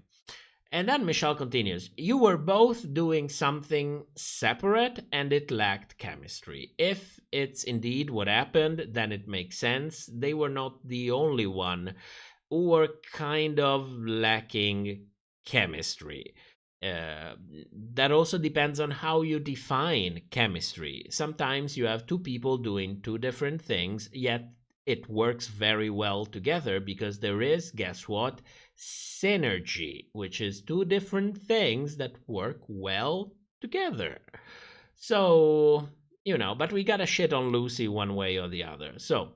And then Michelle continues, you were both doing something separate and it lacked chemistry. If it's indeed what happened, then it makes sense. They were not the only one who were kind of lacking chemistry. That also depends on how you define chemistry. Sometimes you have two people doing two different things, yet it works very well together because there is, guess what? Synergy, which is two different things that work well together. So, you know, but we gotta shit on Loosey one way or the other. So,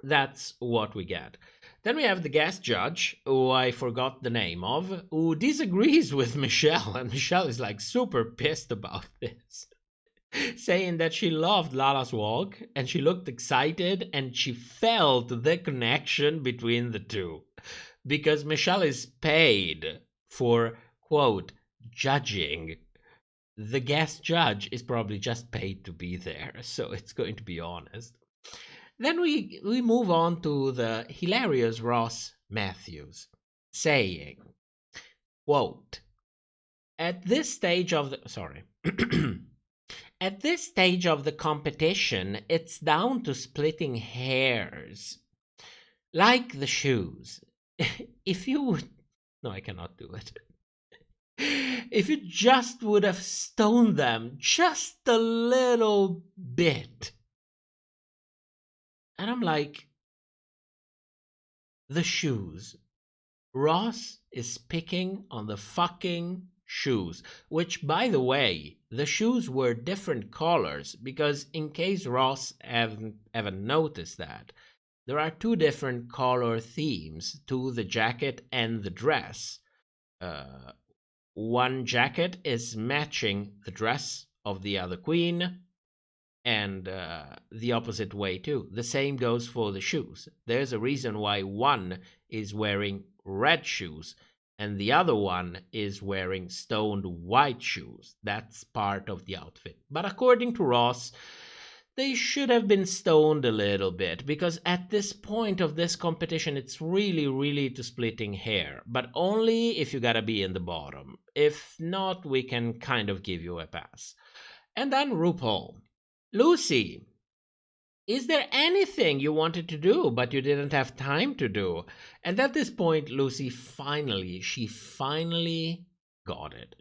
that's what we get. Then we have the guest judge, who I forgot the name of, who disagrees with Michelle, and Michelle is like super pissed about this, saying that she loved Lala's walk, and she looked excited, and she felt the connection between the two, because Michelle is paid for, quote, judging. The guest judge is probably just paid to be there, so it's going to be honest. Then we move on to the hilarious Ross Matthews saying, quote, at this stage of the at this stage of the competition, it's down to splitting hairs. Like the shoes. If you would... No, I cannot do it. If you just would have stoned them just a little bit. And I'm like, the shoes. Ross is picking on the fucking shoes. Which, by the way, the shoes were different colors, because in case Ross haven't noticed that, there are two different color themes to the jacket and the dress. One jacket is matching the dress of the other queen, and the opposite way too. The same goes for the shoes. There's a reason why one is wearing red shoes and the other one is wearing stoned white shoes. That's part of the outfit. But according to Ross, they should have been stoned a little bit, because at this point of this competition, it's really to splitting hair, but only if you gotta be in the bottom. If not, we can kind of give you a pass. And then RuPaul. Loosey, is there anything you wanted to do but you didn't have time to do? And at this point, Loosey she finally got it.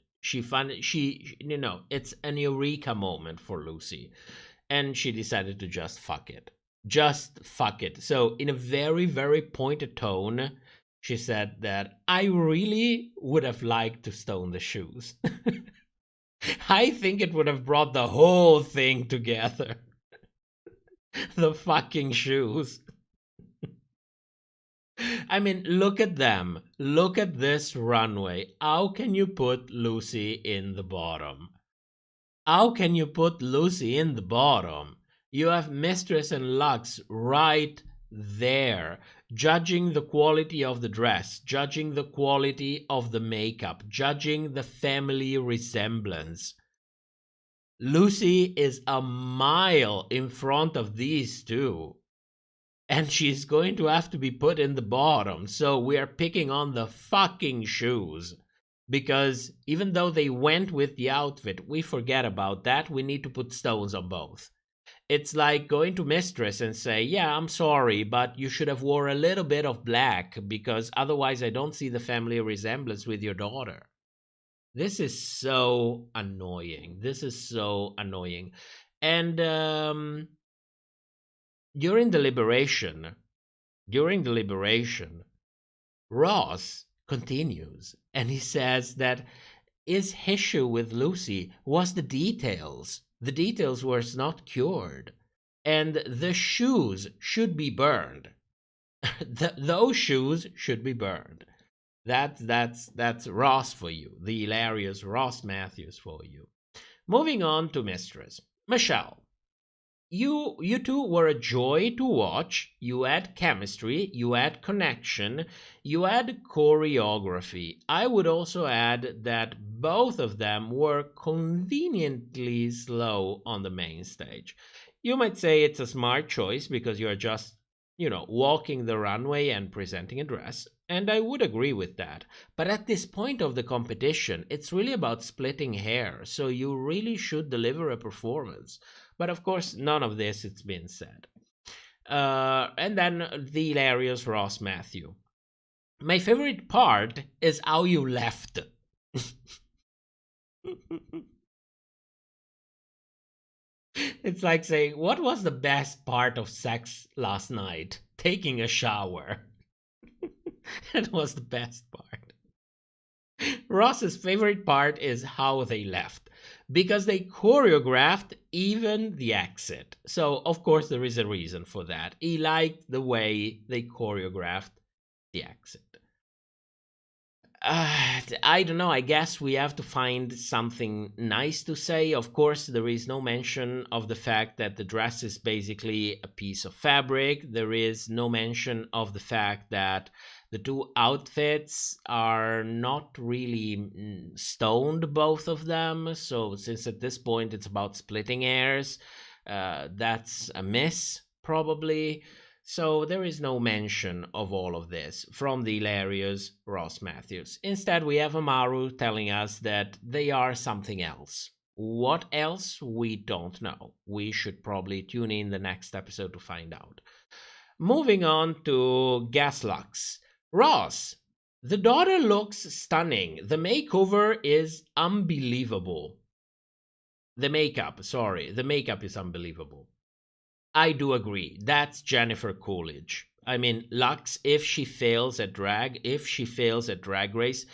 It's an eureka moment for Loosey. And she decided to just fuck it. Just fuck it. So in a very pointed tone, she said that I really would have liked to stone the shoes. I think it would have brought the whole thing together. The fucking shoes. I mean, look at them. Look at this runway. How can you put Loosey in the bottom? How can you put Loosey in the bottom? You have Mistress and Lux right there, judging the quality of the dress, judging the quality of the makeup, judging the family resemblance. Loosey is a mile in front of these two, and she's going to have to be put in the bottom. So we are picking on the fucking shoes, because even though they went with the outfit, we forget about that. We need to put stones on both. It's like going to Mistress and say, yeah, I'm sorry, but you should have wore a little bit of black, because otherwise I don't see the family resemblance with your daughter. This is so annoying. This is so annoying. And during the liberation, Ross continues, and he says that his issue with Loosey was the details. The details were not cured, and the shoes should be burned. Those shoes should be burned. That's Ross for you, the hilarious Ross Matthews for you. Moving on to Mistress. Michelle, you two were a joy to watch. You had chemistry, you had connection, you had choreography. I would also add that both of them were conveniently slow on the main stage. You might say it's a smart choice because you're just, walking the runway and presenting a dress. And I would agree with that. But at this point of the competition, it's really about splitting hair. So you really should deliver a performance. But of course, none of this has been said. And then the hilarious Ross Matthew. My favorite part is how you left. It's like saying, what was the best part of sex last night? Taking a shower. That was the best part. Ross's favorite part is how they left, because they choreographed even the exit. So, of course, there is a reason for that. He liked the way they choreographed the exit. I don't know. I guess we have to find something nice to say. Of course, there is no mention of the fact that the dress is basically a piece of fabric. There is no mention of the fact that the two outfits are not really stoned, both of them. So since at this point it's about splitting hairs, that's a miss, probably. So there is no mention of all of this from the hilarious Ross Matthews. Instead, we have Amaru telling us that they are something else. What else? We don't know. We should probably tune in the next episode to find out. Moving on to Gaslux. Ross, the daughter looks stunning. The makeover is unbelievable. The makeup is unbelievable. I do agree. That's Jennifer Coolidge. I mean, Lux, if she fails at drag, if she fails at Drag Race,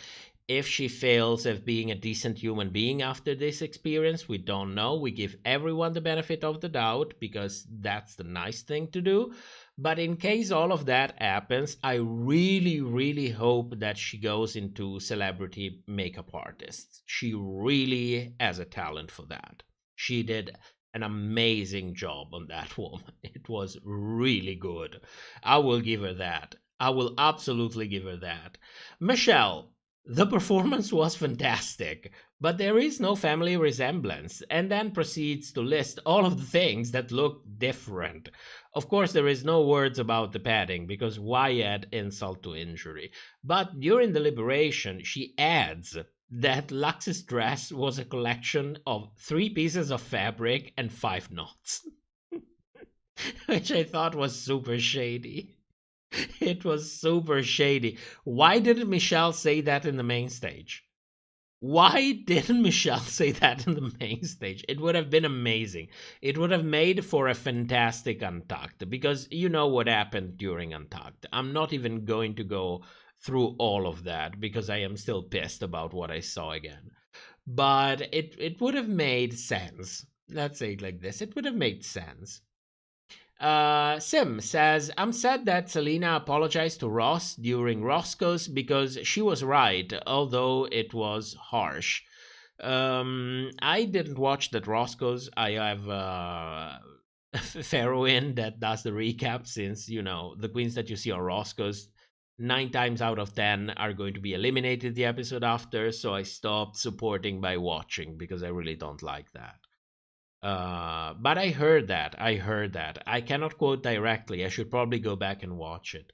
if she fails at being a decent human being after this experience, we don't know. We give everyone the benefit of the doubt because that's the nice thing to do. But in case all of that happens, I really, really hope that she goes into celebrity makeup artists. She really has a talent for that. She did an amazing job on that woman. It was really good. I will give her that. I will absolutely give her that. Michelle, the performance was fantastic, but there is no family resemblance, and then proceeds to list all of the things that look different. Of course, there is no words about the padding, because why add insult to injury? But during the liberation, she adds that Lux's dress was a collection of 3 pieces of fabric and 5 knots, which I thought was super shady. It was super shady. Why didn't Michelle say that in the main stage? Why didn't Michelle say that in the main stage? It would have been amazing. It would have made for a fantastic Untucked, because you know what happened during Untucked. I'm not even going to go through all of that because I am still pissed about what I saw again. But it would have made sense. Let's say it like this. It would have made sense. Sim says, I'm sad that Selena apologized to Ross during Roscoe's because she was right, although it was harsh. I didn't watch that Roscoe's. I have Faroin that does the recap, since, you know, the queens that you see on Roscoe's 9 times out of 10 are going to be eliminated the episode after, so I stopped supporting by watching because I really don't like that. But I heard that. I cannot quote directly. I should probably go back and watch it.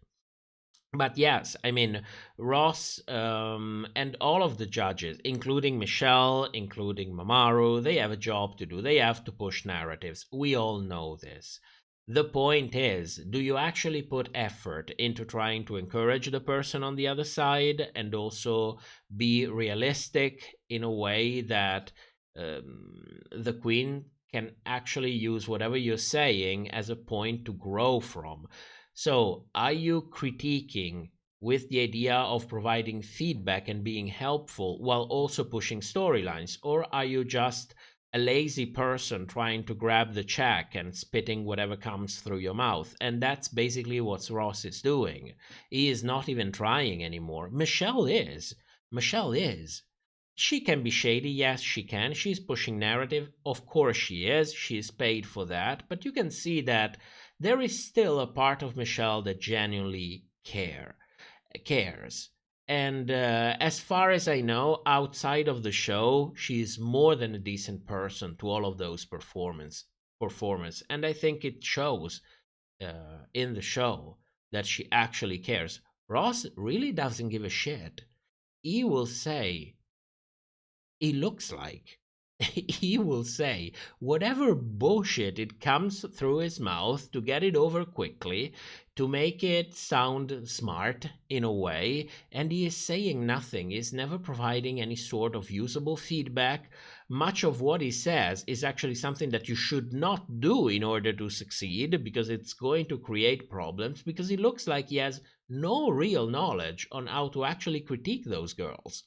But yes, I mean, Ross and all of the judges, including Michelle, including Mamaru, they have a job to do. They have to push narratives. We all know this. The point is, do you actually put effort into trying to encourage the person on the other side and also be realistic in a way that the queen can actually use whatever you're saying as a point to grow from? So, are you critiquing with the idea of providing feedback and being helpful while also pushing storylines? Or are you just a lazy person trying to grab the check and spitting whatever comes through your mouth? And that's basically what Ross is doing. He is not even trying anymore. Michelle is. She can be shady, yes, she can. She's pushing narrative, of course she is. She's paid for that. But you can see that there is still a part of Michelle that genuinely cares. And as far as I know, outside of the show, she is more than a decent person to all of those performers. And I think it shows in the show that she actually cares. Ross really doesn't give a shit. He will say, he looks like. He will say whatever bullshit it comes through his mouth to get it over quickly, to make it sound smart in a way, and he is saying nothing. He's never providing any sort of usable feedback. Much of what he says is actually something that you should not do in order to succeed, because it's going to create problems, because he looks like he has no real knowledge on how to actually critique those girls.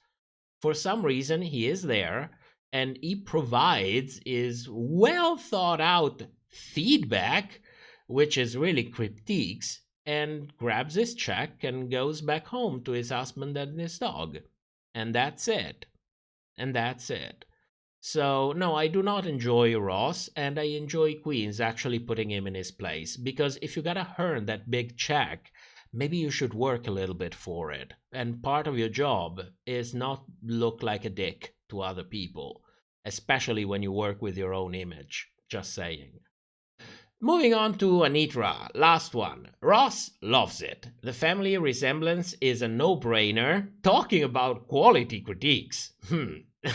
For some reason, he is there, and he provides his well thought out feedback, which is really critiques, and grabs his check and goes back home to his husband and his dog. And that's it. And that's it. So, no, I do not enjoy Ross, and I enjoy Queens actually putting him in his place. Because if you gotta earn that big check, maybe you should work a little bit for it. And part of your job is not look like a dick to other people, especially when you work with your own image. Just saying. Moving on to Anitra, last one. Ross loves it. The family resemblance is a no-brainer. Talking about quality critiques.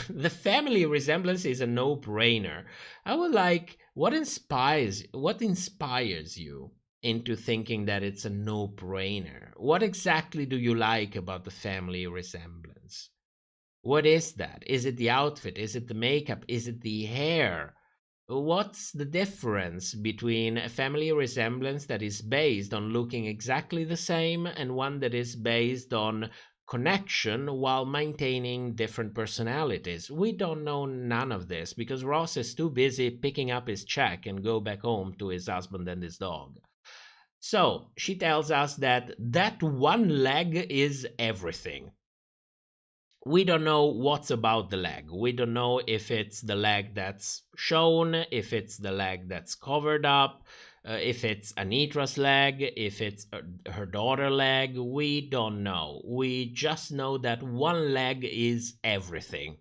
The family resemblance is a no-brainer. I would like, what inspires you into thinking that it's a no-brainer? What exactly do you like about the family resemblance? What is that? Is it the outfit? Is it the makeup? Is it the hair? What's the difference between a family resemblance that is based on looking exactly the same and one that is based on connection while maintaining different personalities? We don't know none of this because Ross is too busy picking up his check and go back home to his husband and his dog. So she tells us that one leg is everything. We don't know what's about the leg. We don't know if it's the leg that's shown, if it's the leg that's covered up, if it's Anitra's leg, if it's her daughter's leg. We don't know. We just know that one leg is everything.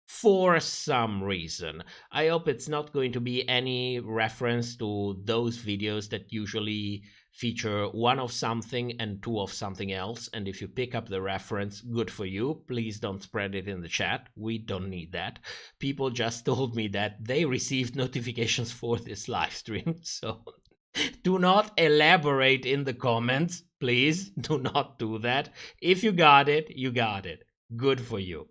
For some reason. I hope it's not going to be any reference to those videos that usually feature one of something and two of something else. And if you pick up the reference, good for you. Please don't spread it in the chat. We don't need that. People just told me that they received notifications for this live stream. So do not elaborate in the comments. Please do not do that. If you got it, you got it. Good for you.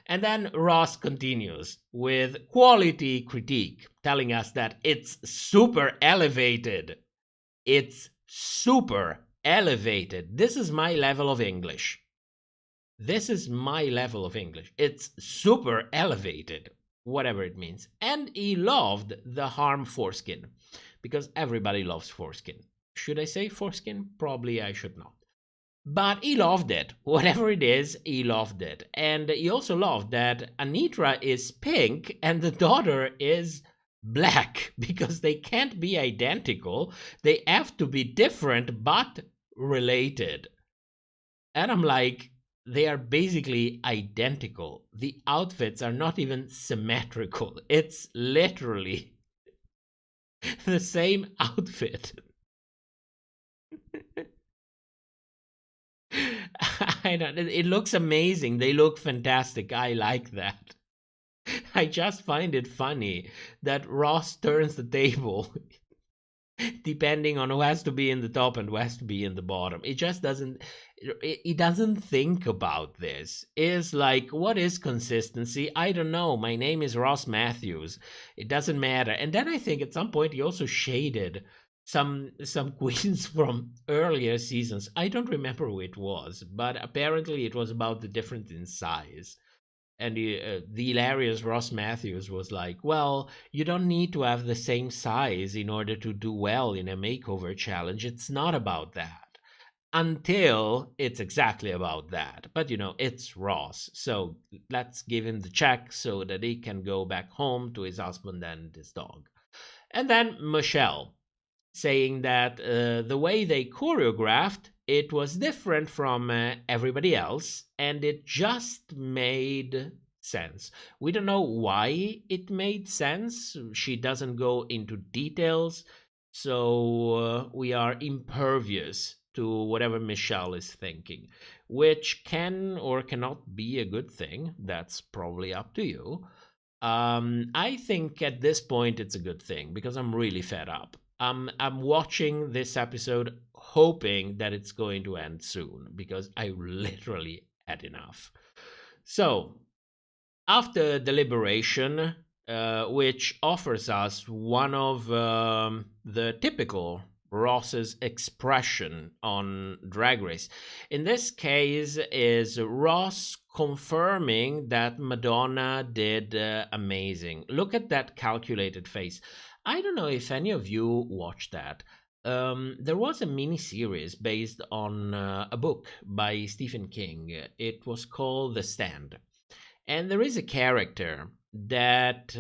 And then Ross continues with quality critique, telling us that it's super elevated. It's super elevated. This is my level of English. This is my level of English. It's super elevated, whatever it means. And he loved the harm foreskin, because everybody loves foreskin. Should I say foreskin? Probably I should not. But he loved it. Whatever it is, he loved it. And he also loved that Anitra is pink and the daughter is black, because they can't be identical. They have to be different but related. And I'm like, they are basically identical. The outfits are not even symmetrical. It's literally the same outfit. I know, it looks amazing. They look fantastic. I like that. I just find it funny that Ross turns the table depending on who has to be in the top and who has to be in the bottom. It just doesn't, it doesn't think about this. It's like, what is consistency? I don't know. My name is Ross Matthews. It doesn't matter. And then I think at some point he also shaded some queens from earlier seasons. I don't remember who it was, but apparently it was about the difference in size. And the hilarious Ross Matthews was like, well, you don't need to have the same size in order to do well in a makeover challenge. It's not about that. Until it's exactly about that. But, you know, it's Ross. So let's give him the check so that he can go back home to his husband and his dog. And then Michelle, saying that the way they choreographed, it was different from everybody else, and it just made sense. We don't know why it made sense. She doesn't go into details, so we are impervious to whatever Michelle is thinking, which can or cannot be a good thing. That's probably up to you. I think at this point it's a good thing, because I'm really fed up. I'm watching this episode hoping that it's going to end soon, because I literally had enough. So, after deliberation, which offers us one of the typical Ross's expression on Drag Race. In this case is Ross confirming that Madonna did amazing. Look at that calculated face. I don't know if any of you watched that. there was a mini series based on a book by Stephen King. It was called The Stand. And there is a character that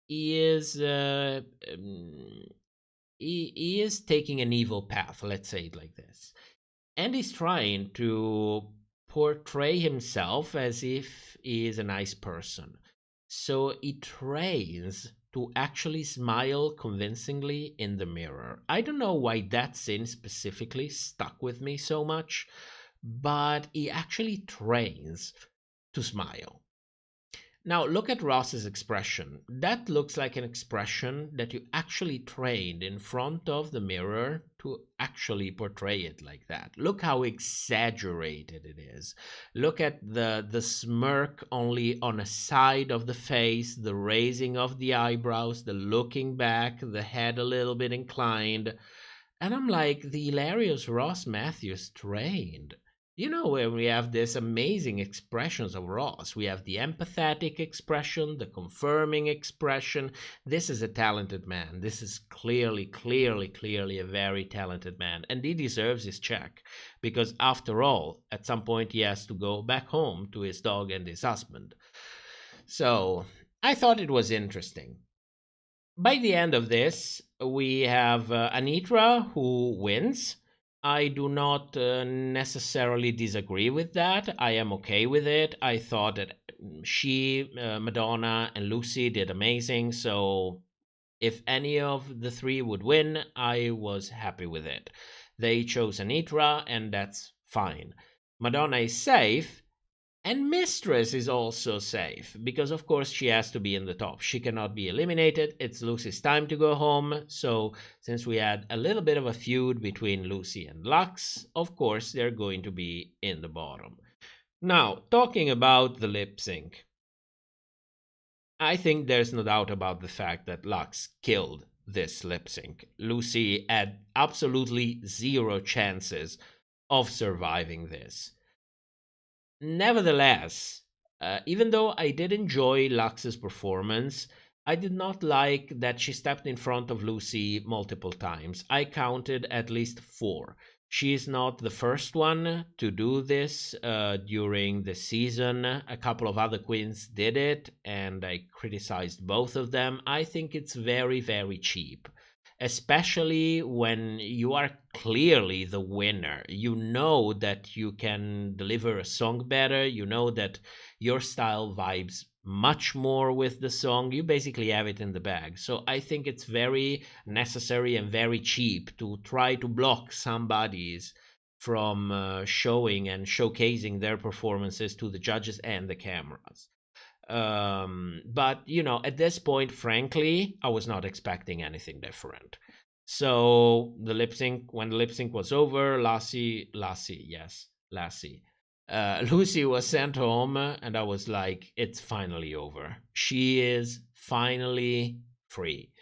he is taking an evil path, let's say it like this. And he's trying to portray himself as if he is a nice person. So he trains to actually smile convincingly in the mirror. I don't know why that scene specifically stuck with me so much, but he actually trains to smile. Now, look at Ross's expression. That looks like an expression that you actually trained in front of the mirror to actually portray it like that. Look how exaggerated it is. Look at the smirk only on a side of the face, the raising of the eyebrows, the looking back, the head a little bit inclined. And I'm like, the hilarious Ross Matthews trained. You know, where we have these amazing expressions of Ross. We have the empathetic expression, the confirming expression. This is a talented man. This is clearly a very talented man. And he deserves his check. Because after all, at some point he has to go back home to his dog and his husband. So, I thought it was interesting. By the end of this, we have Anitra who wins. I do not necessarily disagree with that. I am okay with it. I thought that she, Madonna, and Loosey did amazing. So if any of the three would win, I was happy with it. They chose Anitra, and that's fine. Madonna is safe, and Mistress is also safe, because of course she has to be in the top. She cannot be eliminated. It's Loosey's time to go home. So since we had a little bit of a feud between Loosey and Lux, of course they're going to be in the bottom. Now, talking about the lip sync, I think there's no doubt about the fact that Lux killed this lip sync. Loosey had absolutely zero chances of surviving this. Nevertheless, even though I did enjoy Lux's performance, I did not like that she stepped in front of Loosey multiple times. I counted at least 4. She is not the first one to do this during the season. A couple of other queens did it, and I criticized both of them. I think it's very, very cheap. Especially when you are clearly the winner. You know that you can deliver a song better. You know that your style vibes much more with the song. You basically have it in the bag. So I think it's very necessary and very cheap to try to block somebody's from showing and showcasing their performances to the judges and the cameras. But you know, at this point, frankly, I was not expecting anything different. So the lip sync, when the lip sync was over, Loosey was sent home, and I was like, it's finally over. She is finally free.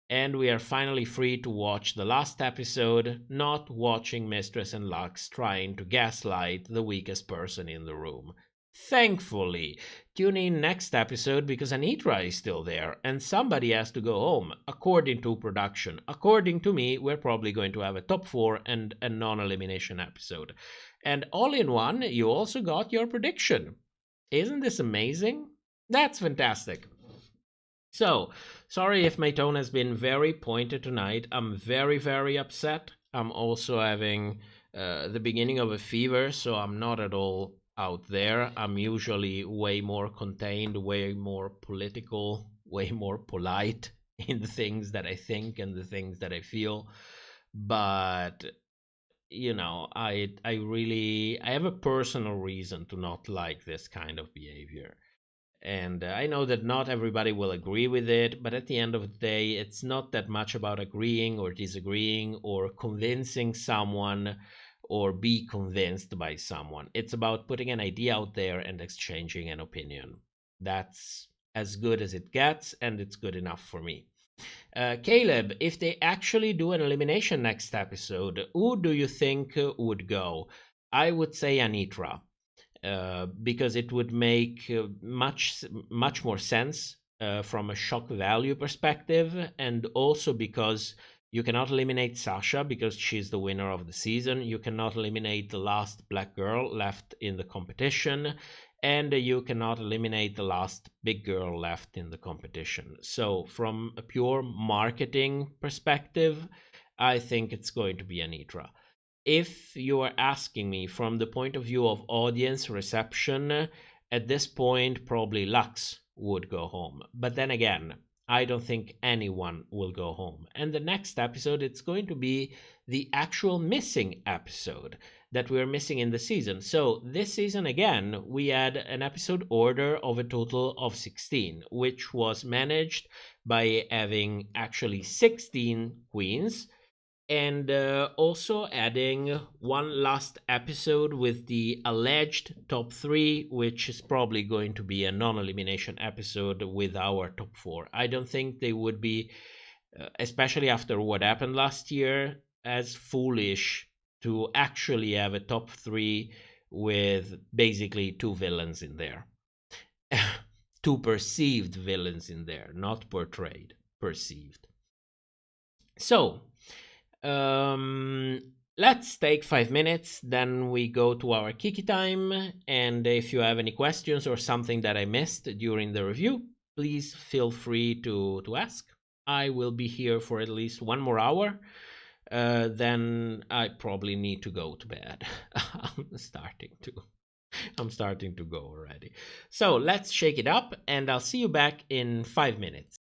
And we are finally free to watch the last episode, not watching Mistress and Lux trying to gaslight the weakest person in the room. Thankfully, tune in next episode because Anitra is still there and somebody has to go home, according to production. According to me, we're probably going to have a top 4 and a non-elimination episode. And all in one, you also got your prediction. Isn't this amazing? That's fantastic. So, sorry if my tone has been very pointed tonight. I'm very, very upset. I'm also having the beginning of a fever, so I'm not at all out there. I'm usually way more contained, way more political, way more polite in the things that I think and the things that I feel. But you know, I have a personal reason to not like this kind of behavior. And I know that not everybody will agree with it, but at the end of the day, it's not that much about agreeing or disagreeing or convincing someone or be convinced by someone. It's about putting an idea out there and exchanging an opinion. That's as good as it gets, and it's good enough for me. Caleb, if they actually do an elimination next episode, who do you think would go? I would say Anitra, because it would make much more sense from a shock value perspective, and also because You cannot eliminate Sasha because she's the winner of the season. You cannot eliminate the last black girl left in the competition. And you cannot eliminate the last big girl left in the competition. So from a pure marketing perspective, I think it's going to be Anitra. If you are asking me from the point of view of audience reception, at this point, probably Lux would go home. But then again, I don't think anyone will go home. And the next episode, it's going to be the actual missing episode that we're missing in the season. So this season, again, we had an episode order of a total of 16, which was managed by having actually 16 queens, and also adding one last episode with the alleged top 3, which is probably going to be a non-elimination episode with our top 4. I don't think they would be, especially after what happened last year, as foolish to actually have a top 3 with basically 2 villains in there. 2 perceived villains in there, not portrayed, perceived. So, let's take 5 minutes, then we go to our Kiki time, and if you have any questions or something that I missed during the review, please feel free to ask. I will be here for at least 1 more hour, then I probably need to go to bed. I'm starting to go already. So let's shake it up, and I'll see you back in 5 minutes.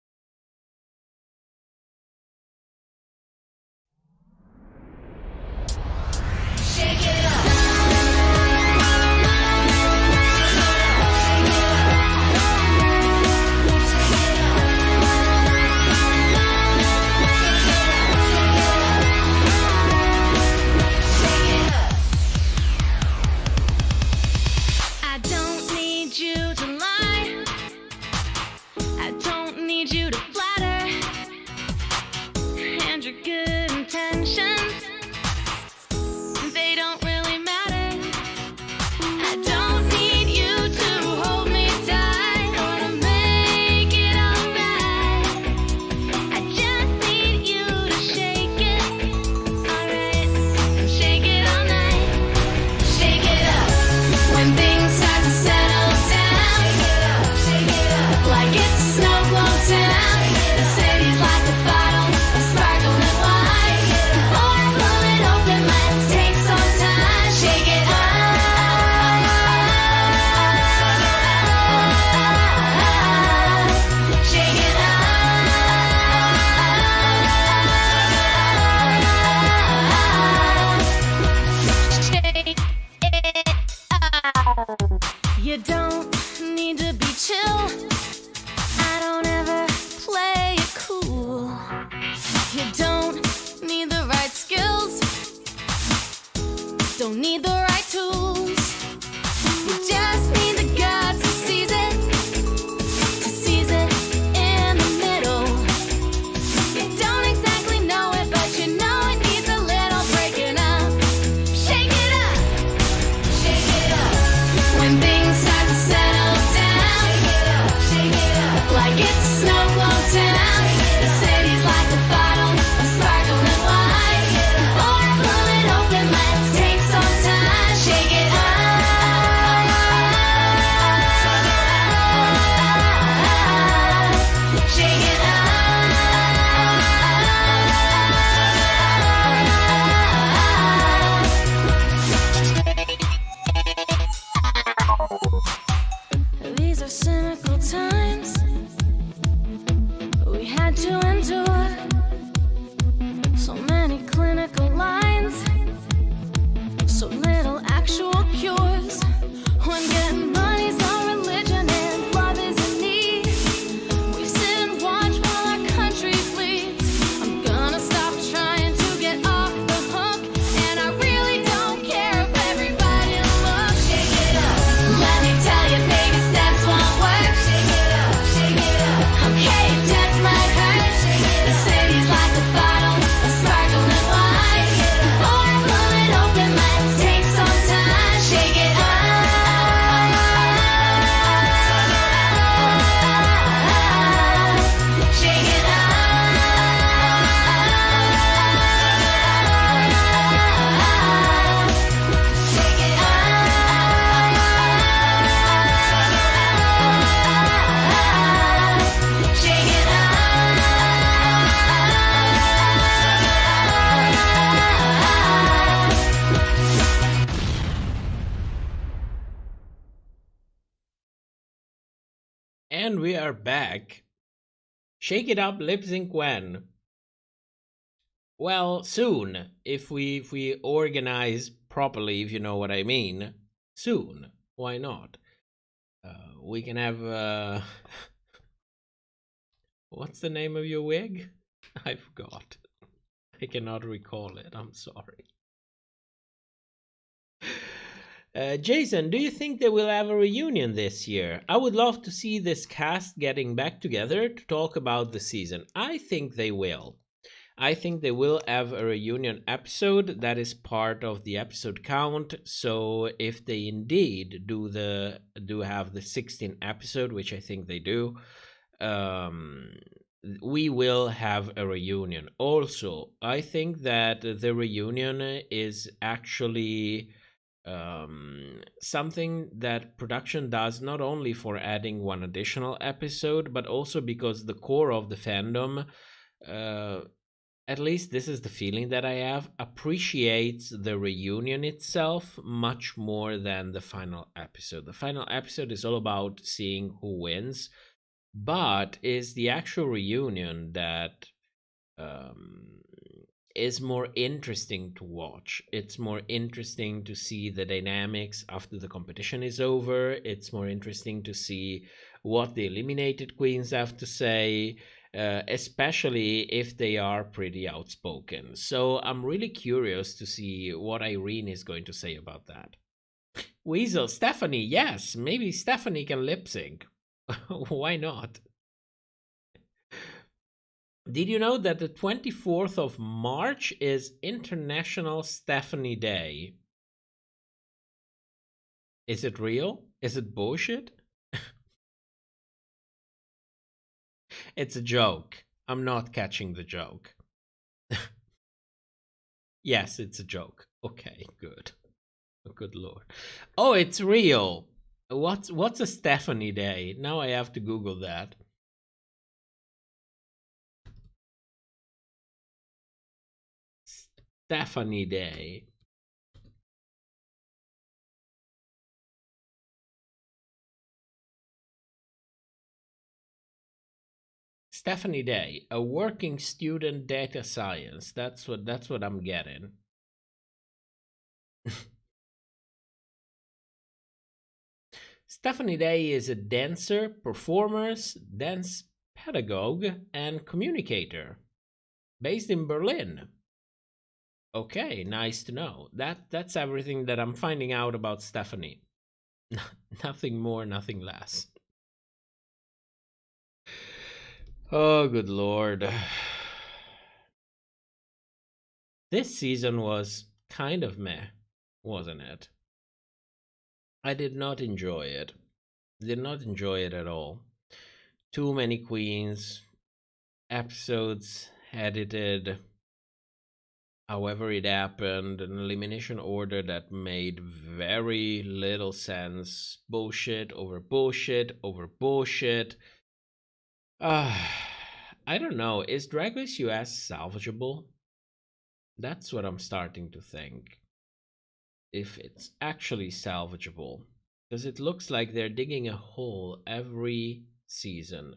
And we are back. Shake it up, lip sync when? Well, soon. If we organize properly, if you know what I mean. Soon. Why not? We can have what's the name of your wig? I forgot. I cannot recall it. I'm sorry. Jason, do you think they will have a reunion this year? I would love to see this cast getting back together to talk about the season. I think they will. I think they will have a reunion episode that is part of the episode count. So if they indeed do have the 16th episode, which I think they do, we will have a reunion. Also, I think that the reunion is actually something that production does not only for adding one additional episode, but also because the core of the fandom, at least this is the feeling that I have, appreciates the reunion itself much more than the final episode. The final episode is all about seeing who wins, but is the actual reunion that is more interesting to watch. It's more interesting to see the dynamics after the competition is over. It's more interesting to see what the eliminated queens have to say, especially if they are pretty outspoken. So I'm really curious to see what Irene is going to say about that. Weasel, Stephanie, yes, maybe Stephanie can lip sync. Why not? Did you know that the 24th of March is International Stephanie Day? Is it real? Is it bullshit? It's a joke. I'm not catching the joke. Yes, it's a joke. Okay, good. Oh, good lord. Oh, it's real. What's a Stephanie Day? Now I have to Google that. Stephanie Day. Stephanie Day, a working student data science. That's what I'm getting. Stephanie Day is a dancer, performer, dance pedagogue, and communicator based in Berlin. Okay, nice to know. That's everything that I'm finding out about Stephanie. Nothing more, nothing less. Oh, good lord. This season was kind of meh, wasn't it? I did not enjoy it. Did not enjoy it at all. Too many queens, episodes edited however it happened, an elimination order that made very little sense. Bullshit over bullshit over bullshit. I don't know. Is Drag Race US salvageable? That's what I'm starting to think. If it's actually salvageable. Because it looks like they're digging a hole every season.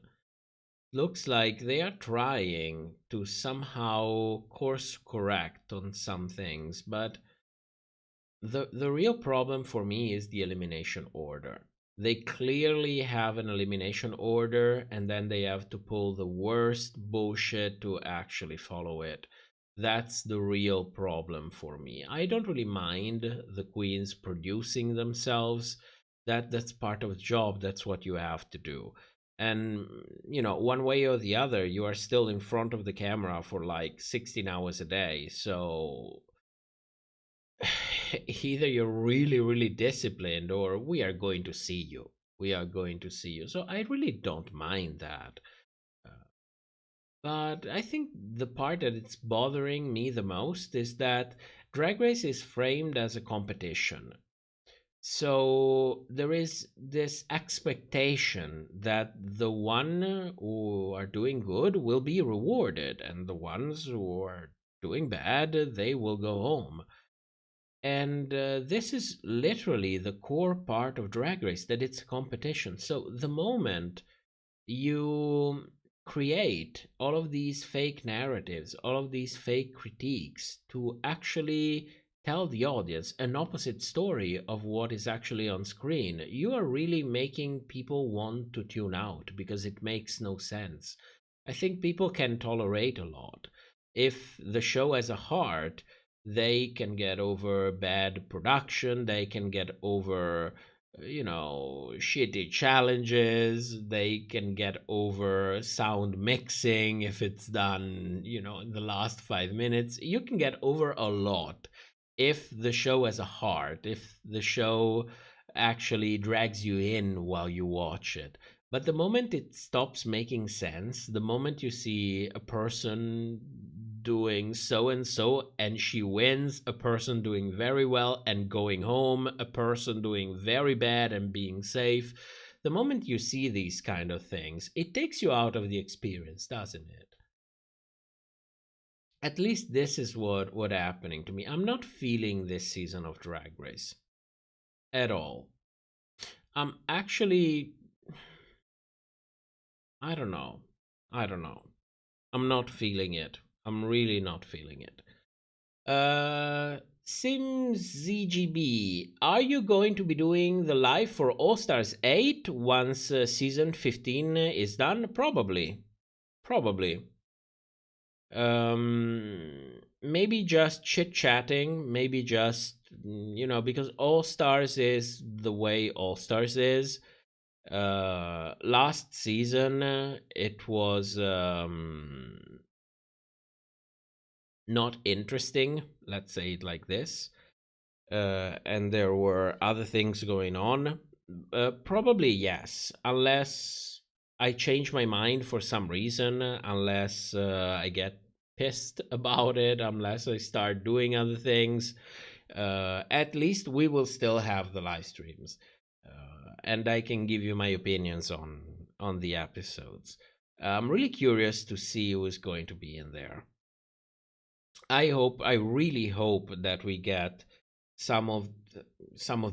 Looks like they are trying to somehow course correct on some things, but the real problem for me is the elimination order. They clearly have an elimination order, and then they have to pull the worst bullshit to actually follow it. That's the real problem for me. I don't really mind the queens producing themselves. That's part of the job. That's what you have to do. And, you know, one way or the other, you are still in front of the camera for like 16 hours a day. So either you're really, really disciplined or we are going to see you. We are going to see you. So I really don't mind that. But I think the part that it's bothering me the most is that Drag Race is framed as a competition. So there is this expectation that the one who are doing good will be rewarded, and the ones who are doing bad, they will go home. And this is literally the core part of Drag Race, that it's a competition. So the moment you create all of these fake narratives, all of these fake critiques to actually tell the audience an opposite story of what is actually on screen. You are really making people want to tune out because it makes no sense. I think people can tolerate a lot. If the show has a heart, they can get over bad production, they can get over, shitty challenges, they can get over sound mixing if it's done, in the last 5 minutes. You can get over a lot if the show has a heart, if the show actually drags you in while you watch it. But the moment it stops making sense, the moment you see a person doing so and so and she wins, a person doing very well and going home, a person doing very bad and being safe, the moment you see these kind of things, it takes you out of the experience, doesn't it? At least this is what happening to me. I'm not feeling this season of Drag Race at all. I'm actually, I don't know. I'm not feeling it. I'm really not feeling it. Sims ZGB, are you going to be doing the live for All Stars 8 once season 15 is done? Probably. Maybe just chit-chatting, maybe just, because All Stars is the way All Stars is. Last season, it was not interesting, let's say it like this. And there were other things going on. Probably yes, unless I change my mind for some reason, unless I get pissed about it, unless I start doing other things. At least we will still have the live streams, and I can give you my opinions on the episodes. I'm really curious to see who is going to be in there. I really hope that we get some of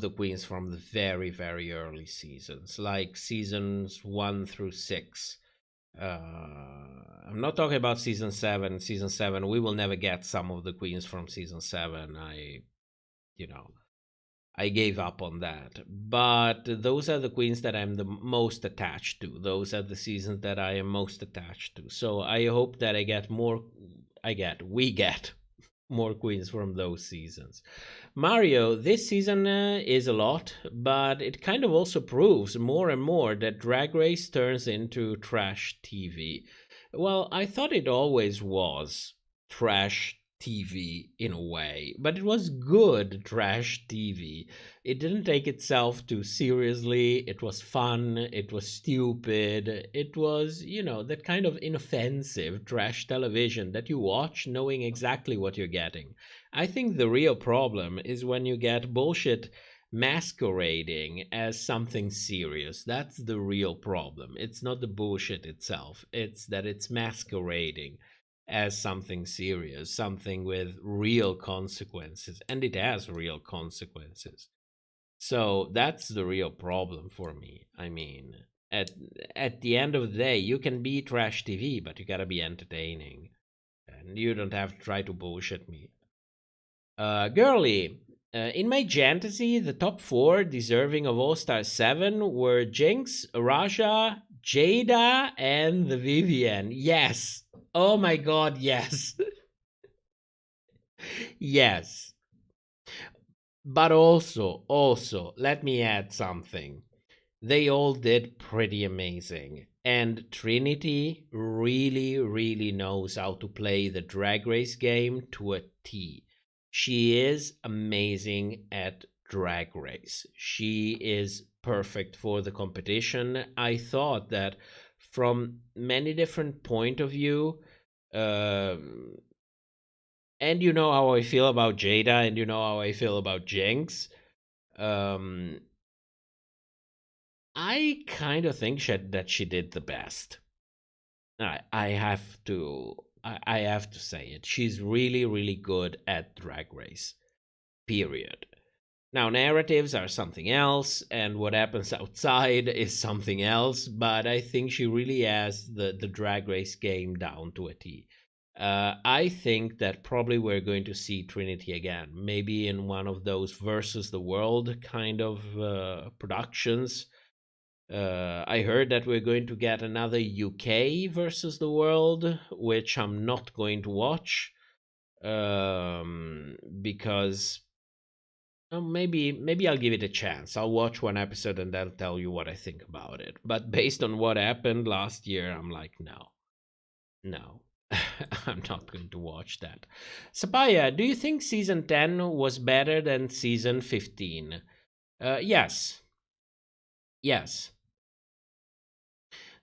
the queens from the very, very early seasons, like seasons 1 through 6. I'm not talking about season 7. Season 7, we will never get some of the queens from season 7. I gave up on that. But those are the queens that I'm the most attached to. Those are the seasons that I am most attached to. So I hope that we get more queens from those seasons. Mario, this season is a lot, but it kind of also proves more and more that Drag Race turns into trash TV. Well, I thought it always was trash TV in a way, but it was good trash TV. It didn't take itself too seriously. It was fun. It was stupid. It was, that kind of inoffensive trash television that you watch knowing exactly what you're getting. I think the real problem is when you get bullshit masquerading as something serious. That's the real problem. It's not the bullshit itself. It's that it's masquerading as something serious, something with real consequences, and it has real consequences. So that's the real problem for me. I mean, at the end of the day, you can be trash TV, but you gotta be entertaining, and you don't have to try to bullshit me. Girly, in my Fantasy, the top 4 deserving of All-Star 7 were Jinx, Raja, Jada, and the Vivienne. Yes. Oh my god, yes. Yes. But also, let me add something. They all did pretty amazing. And Trinity really, really knows how to play the Drag Race game to a T. She is amazing at Drag Race. She is perfect for the competition. I thought that from many different point of view, and you know how I feel about Jada, and you know how I feel about Jinx. I kind of think that she did the best. I have to say it. She's really, really good at Drag Race. Period. Now, narratives are something else, and what happens outside is something else, but I think she really has the Drag Race game down to a T. I think that probably we're going to see Trinity again, maybe in one of those versus the world kind of productions. I heard that we're going to get another UK versus the world, which I'm not going to watch because maybe I'll give it a chance. I'll watch one episode and I'll tell you what I think about it. But based on what happened last year, I'm like, no, I'm not going to watch that. Sapaya, do you think season 10 was better than season 15? Yes.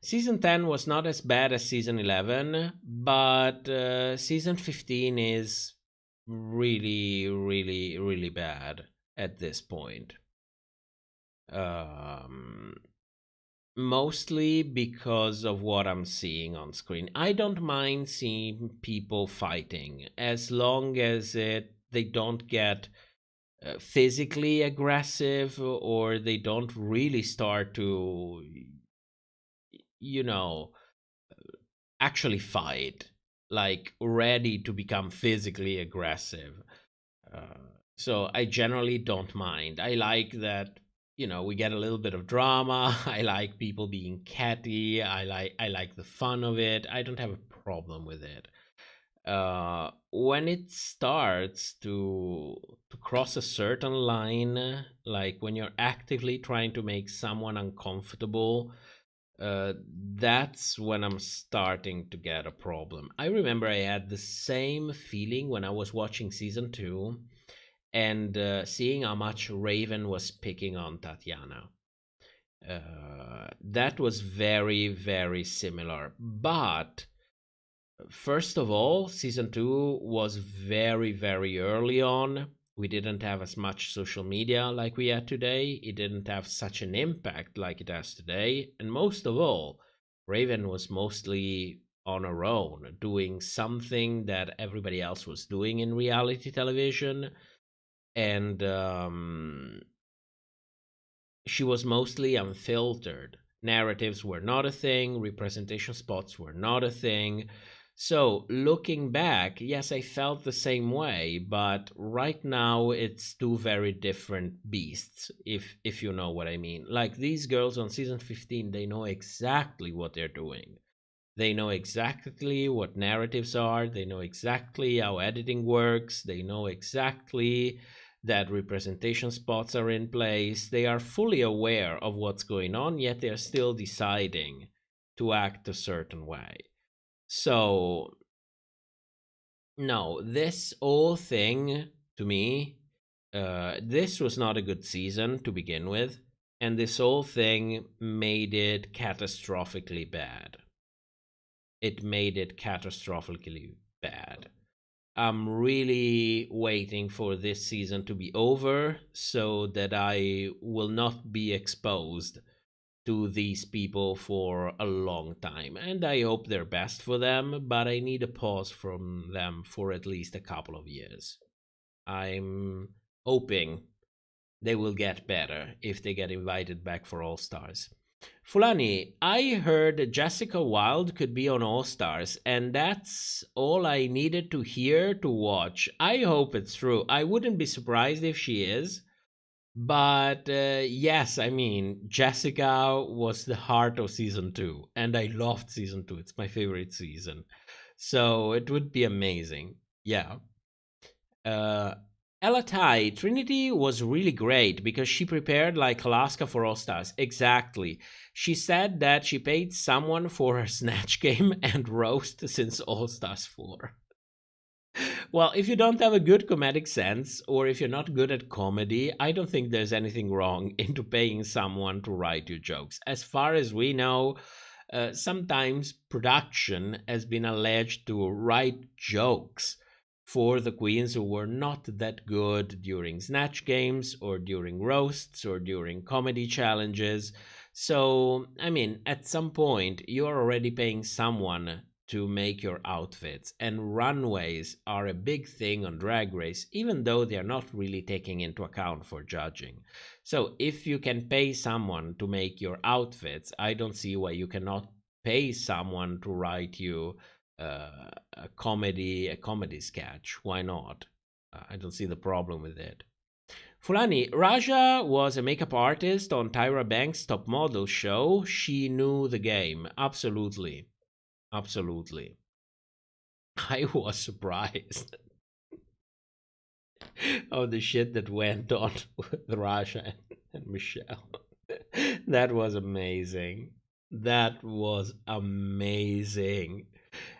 Season 10 was not as bad as season 11, but season 15 is really, really, really bad at this point. Mostly because of what I'm seeing on screen. I don't mind seeing people fighting as long as they don't get physically aggressive or they don't really start to, actually fight, like ready to become physically aggressive. So I generally don't mind. I like that, we get a little bit of drama. I like people being catty. I like the fun of it. I don't have a problem with it. When it starts to cross a certain line, like when you're actively trying to make someone uncomfortable, that's when I'm starting to get a problem. I remember I had the same feeling when I was watching season 2 and seeing how much Raven was picking on Tatiana. That was very, very similar. But first of all, season 2 was very, very early on. We didn't have as much social media like we had today. It didn't have such an impact like it has today. And most of all, Raven was mostly on her own, doing something that everybody else was doing in reality television. And she was mostly unfiltered. Narratives were not a thing. Representation spots were not a thing. So, looking back, yes, I felt the same way, but right now it's two very different beasts, if you know what I mean. Like, these girls on season 15, they know exactly what they're doing. They know exactly what narratives are. They know exactly how editing works. They know exactly that representation spots are in place. They are fully aware of what's going on, yet they're still deciding to act a certain way. So, no, this whole thing, to me, this was not a good season to begin with, and this whole thing made it catastrophically bad. It made it catastrophically bad. I'm really waiting for this season to be over so that I will not be exposed to these people for a long time, and I hope they're best for them, but I need a pause from them for at least a couple of years. I'm hoping they will get better if they get invited back for All Stars. Fulani, I heard Jessica Wilde could be on All Stars, and that's all I needed to hear to watch. I hope it's true. I wouldn't be surprised if she is. But yes, I mean, Jessica was the heart of season 2, and I loved season 2. It's my favorite season. So it would be amazing. Yeah. Ella Tai, Trinity was really great because she prepared like Alaska for All Stars. Exactly. She said that she paid someone for her snatch game and roast since All Stars 4. Well, if you don't have a good comedic sense, or if you're not good at comedy, I don't think there's anything wrong into paying someone to write your jokes. As far as we know, sometimes production has been alleged to write jokes for the queens who were not that good during snatch games, or during roasts, or during comedy challenges. So, I mean, at some point, you're already paying someone to make your outfits, and runways are a big thing on Drag Race, even though they're not really taking into account for judging. So if you can pay someone to make your outfits, I don't see why you cannot pay someone to write you a comedy sketch. Why not? I don't see the problem with it. Fulani, Raja was a makeup artist on Tyra Banks' top model show. She knew the game. Absolutely. Absolutely. I was surprised of the shit that went on with Raja and Michelle. That was amazing. That was amazing.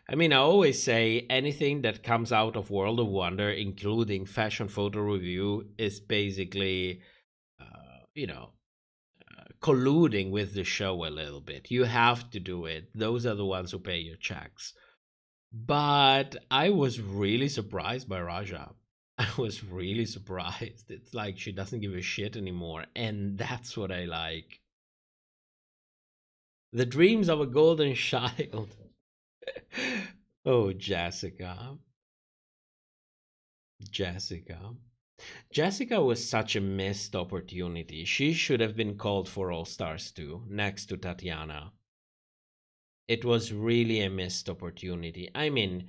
I mean, I always say anything that comes out of World of Wonder, including fashion photo review, is basically, colluding with the show a little bit. You have to do it. Those are the ones who pay your checks. But I was really surprised by Raja. I was really surprised. It's like she doesn't give a shit anymore. And that's what I like. The dreams of a golden child. Oh, Jessica. Jessica was such a missed opportunity. She should have been called for All Stars 2, next to Tatiana. It was really a missed opportunity. I mean,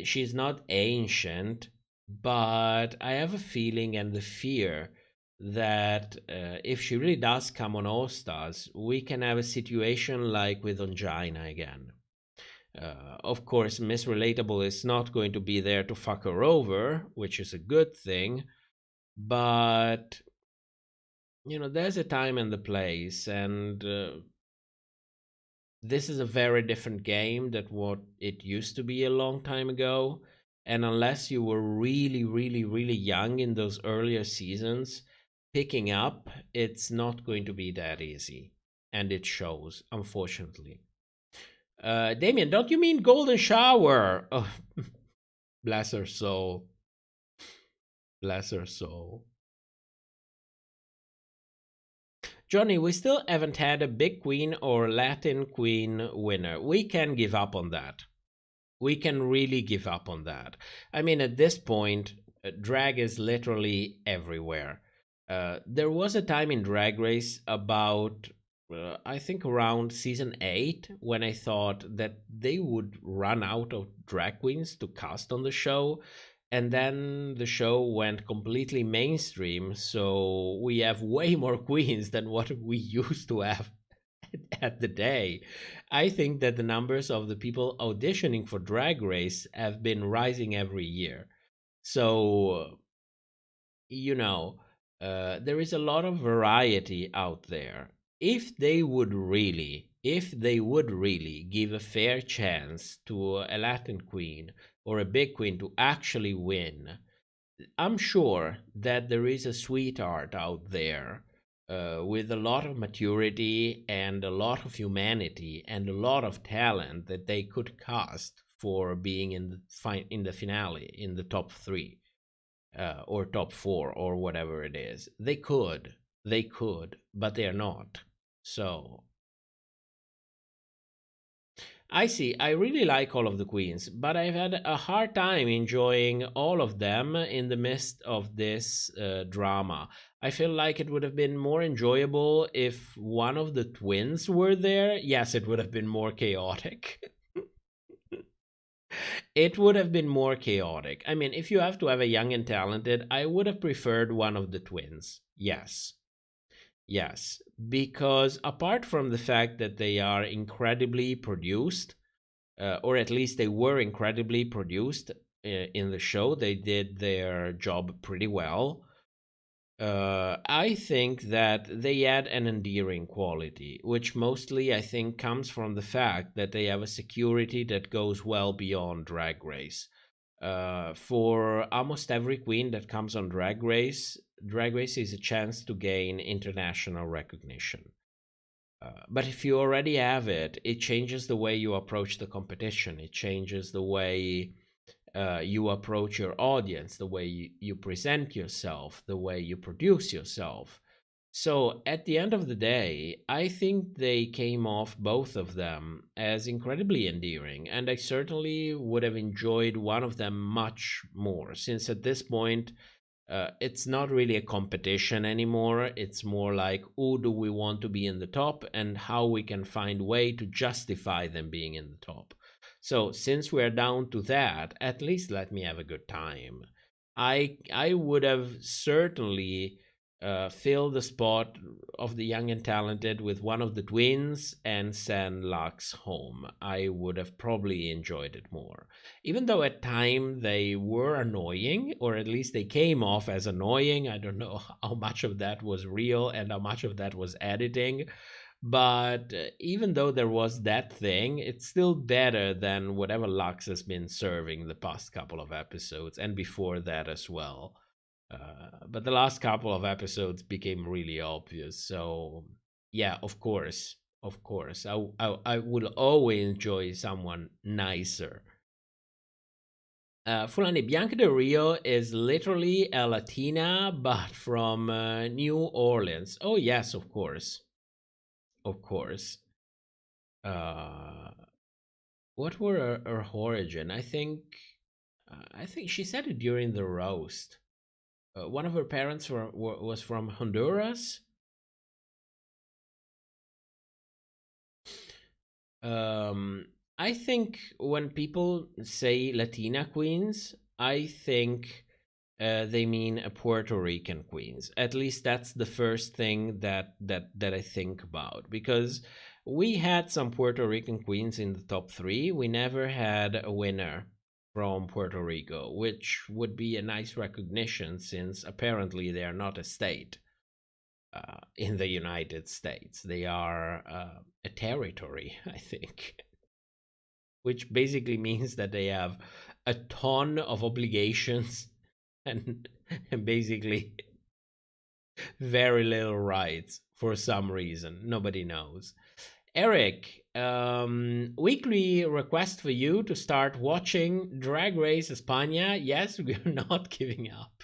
she's not ancient, but I have a feeling and the fear that if she really does come on All Stars, we can have a situation like with Ongina again. Of course, Miss Relatable is not going to be there to fuck her over, which is a good thing, but there's a time and the place, and this is a very different game than what it used to be a long time ago. And unless you were really, really, really young in those earlier seasons, picking up, it's not going to be that easy. And it shows, unfortunately. Damien, don't you mean golden shower? Oh, bless her soul. Bless her soul. Johnny, we still haven't had a big queen or Latin queen winner. We can give up on that. We can really give up on that. I mean, at this point, drag is literally everywhere. There was a time in Drag Race about, I think around season 8, when I thought that they would run out of drag queens to cast on the show. And then the show went completely mainstream, so we have way more queens than what we used to have at the day. I think that the numbers of the people auditioning for Drag Race have been rising every year. So, there is a lot of variety out there. If they would really give a fair chance to a Latin queen or a big queen to actually win, I'm sure that there is a sweetheart out there with a lot of maturity and a lot of humanity and a lot of talent that they could cast for being in the finale, in the top 3 or top 4 or whatever it is. They could, but they are not. So I see. I really like all of the queens, but I've had a hard time enjoying all of them in the midst of this drama. I feel like it would have been more enjoyable if one of the twins were there. Yes, it would have been more chaotic. It would have been more chaotic. I mean, if you have to have a young and talented, I would have preferred one of the twins. Yes. Yes, because apart from the fact that they are incredibly produced, or at least they were incredibly produced in the show, they did their job pretty well. I think that they add an endearing quality, which mostly I think comes from the fact that they have a security that goes well beyond Drag Race. For almost every queen that comes on Drag Race is a chance to gain international recognition. But if you already have it, it changes the way you approach the competition. It changes the way you approach your audience, the way you present yourself, the way you produce yourself. So at the end of the day, I think they came off, both of them, as incredibly endearing, and I certainly would have enjoyed one of them much more, since at this point it's not really a competition anymore. It's more like, who do we want to be in the top and how we can find way to justify them being in the top. So since we're down to that, at least let me have a good time. I would have certainly fill the spot of the young and talented with one of the twins and send Lux home. I would have probably enjoyed it more. Even though at times they were annoying, or at least they came off as annoying. I don't know how much of that was real and how much of that was editing. But even though there was that thing, it's still better than whatever Lux has been serving the past couple of episodes and before that as well. But the last couple of episodes became really obvious. So yeah, of course, I will always enjoy someone nicer. Fulani, Bianca Del Rio is literally a Latina, but from New Orleans. Oh yes, of course. What were her origin? I think she said it during the roast. One of her parents was from Honduras. I think when people say Latina queens, I think they mean a Puerto Rican queens. At least that's the first thing that I think about, because we had some Puerto Rican queens in the top 3. We never had a winner from Puerto Rico, which would be a nice recognition, since apparently they are not a state in the United States. They are a territory, I think, which basically means that they have a ton of obligations and basically very little rights for some reason. Nobody knows. Eric, weekly request for you to start watching Drag Race España. Yes, we're not giving up.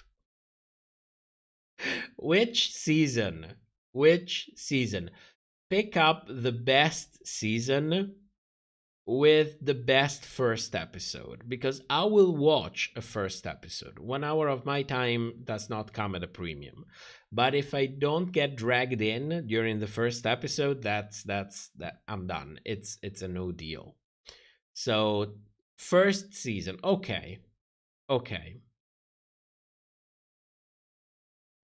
Which season? Pick up the best season with the best first episode, because I will watch a first episode. 1 hour of my time does not come at a premium. But if I don't get dragged in during the first episode, that's I'm done. It's a no deal. So first season, okay.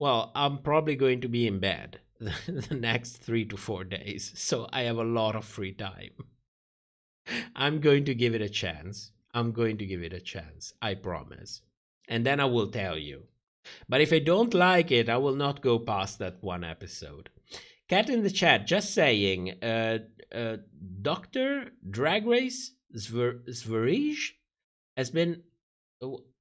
Well, I'm probably going to be in bed the next 3 to 4 days, so I have a lot of free time. I'm going to give it a chance. I promise. And then I will tell you. But if I don't like it, I will not go past that one episode. Cat in the chat, just saying, Dr. Drag Race Zverij has been...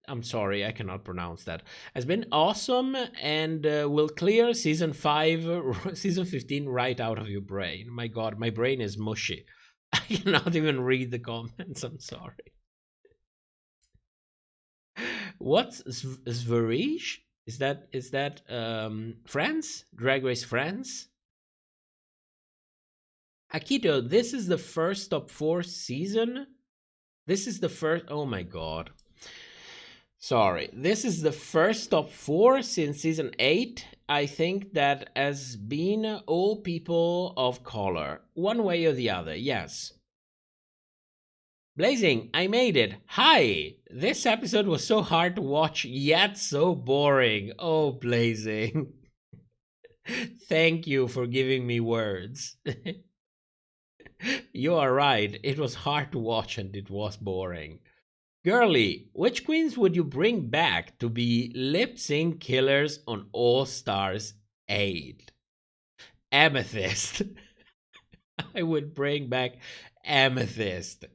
I'm sorry, I cannot pronounce that. Has been awesome and will clear season 15 right out of your brain. My God, my brain is mushy. I cannot even read the comments. I'm sorry. What's Zverij? Is that France? Drag Race France? Akito, this is the first top 4 season? This is the first... Oh my God. Sorry. This is the first top 4 since season 8. I think that has been all people of color, one way or the other, yes. Blazing, I made it. Hi! This episode was so hard to watch, yet so boring. Oh, Blazing. Thank you for giving me words. You are right. It was hard to watch and it was boring. Girly, which queens would you bring back to be lip-sync killers on All Stars 8? Amethyst. I would bring back Amethyst.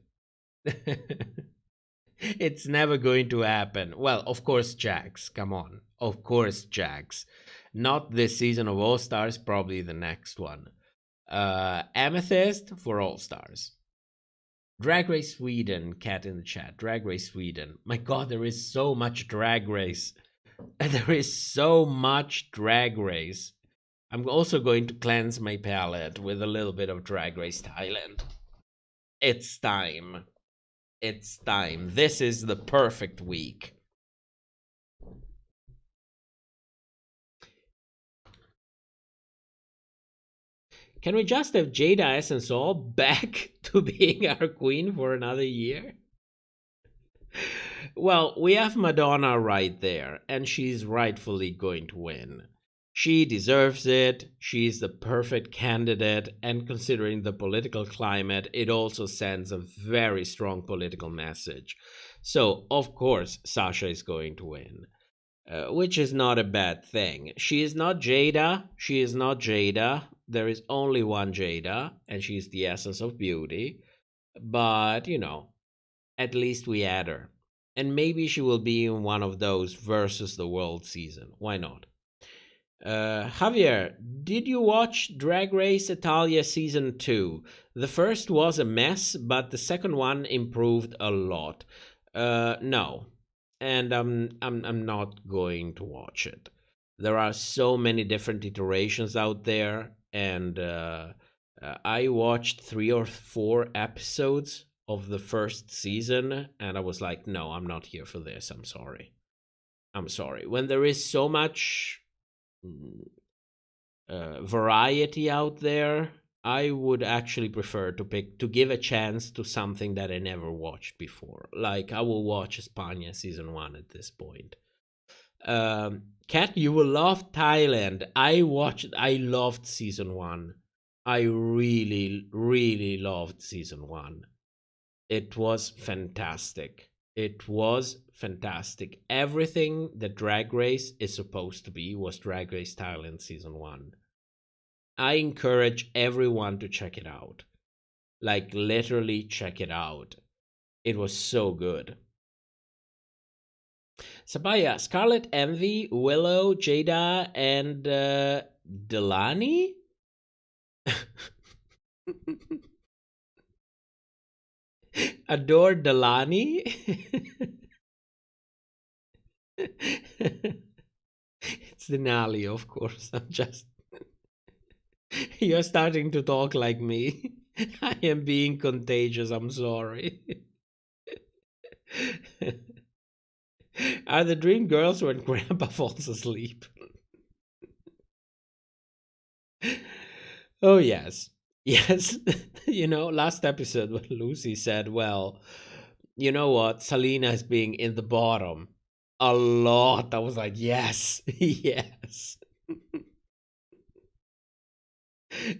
It's never going to happen. Well, of course, Jax. Come on. Of course, Jax. Not this season of All Stars, probably the next one. Amethyst for All Stars. Drag Race Sweden, cat in the chat. Drag Race Sweden. My God, there is so much Drag Race. There is so much Drag Race. I'm also going to cleanse my palate with a little bit of Drag Race Thailand. It's time. It's time. This is the perfect week. Can we just have Jada Essence all back to being our queen for another year? Well, we have Madonna right there, and she's rightfully going to win. She deserves it. She's the perfect candidate, and considering the political climate, it also sends a very strong political message. So, of course, Sasha is going to win, which is not a bad thing. She is not Jada. She is not Jada. There is only one Jada, and she's the essence of beauty. But, you know, at least we add her. And maybe she will be in one of those versus the world season. Why not? Javier, did you watch Drag Race Italia Season 2? The first was a mess, but the second one improved a lot. No. And I'm not going to watch it. There are so many different iterations out there, and I watched 3 or 4 episodes of the first season, and I was like, no, I'm not here for this. I'm sorry. When there is so much variety out there, I would actually prefer to give a chance to something that I never watched before. Like, I will watch España Season 1 at this point. Kat, you will love Thailand. I loved Season 1. I really, really loved Season 1. It was fantastic. Everything that Drag Race is supposed to be was Drag Race Thailand Season 1. I encourage everyone to check it out. Like, literally check it out. It was so good. Sabaya, Scarlet Envy, Willow, Jada, and Delani? Adore Delani? It's Denali, of course. I'm just... You're starting to talk like me. I am being contagious, I'm sorry. Are the dream girls when Grandpa falls asleep? Oh, yes. Yes. You know, last episode when Loosey said, well, you know what? Selena is being in the bottom a lot. I was like, yes, yes.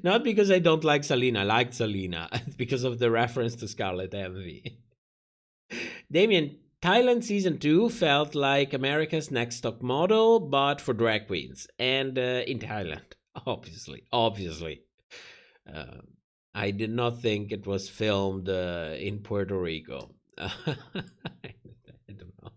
Not because I don't like Selena. I liked Selena. It's because of the reference to Scarlet Envy. Damien, Thailand Season 2 felt like America's Next Top Model, but for drag queens. And in Thailand, obviously. I did not think it was filmed in Puerto Rico. I don't know.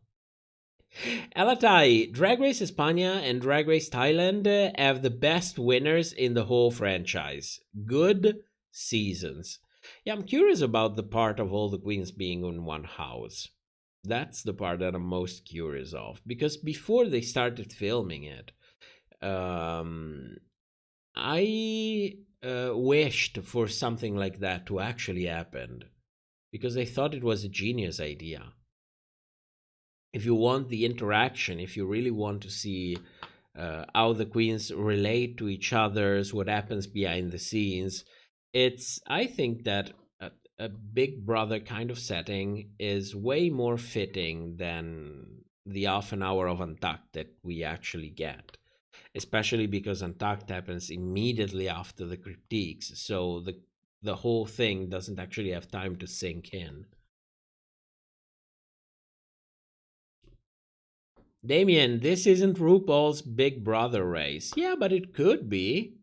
Alatai, Drag Race España and Drag Race Thailand have the best winners in the whole franchise. Good seasons. Yeah, I'm curious about the part of all the queens being in one house. That's the part that I'm most curious of. Because before they started filming it, I wished for something like that to actually happen. Because I thought it was a genius idea. If you want the interaction, if you really want to see how the queens relate to each other's, what happens behind the scenes, I think that a Big Brother kind of setting is way more fitting than the half an hour of Untucked that we actually get. Especially because Untucked happens immediately after the critiques, so the whole thing doesn't actually have time to sink in. Damien, this isn't RuPaul's Big Brother race. Yeah, but it could be.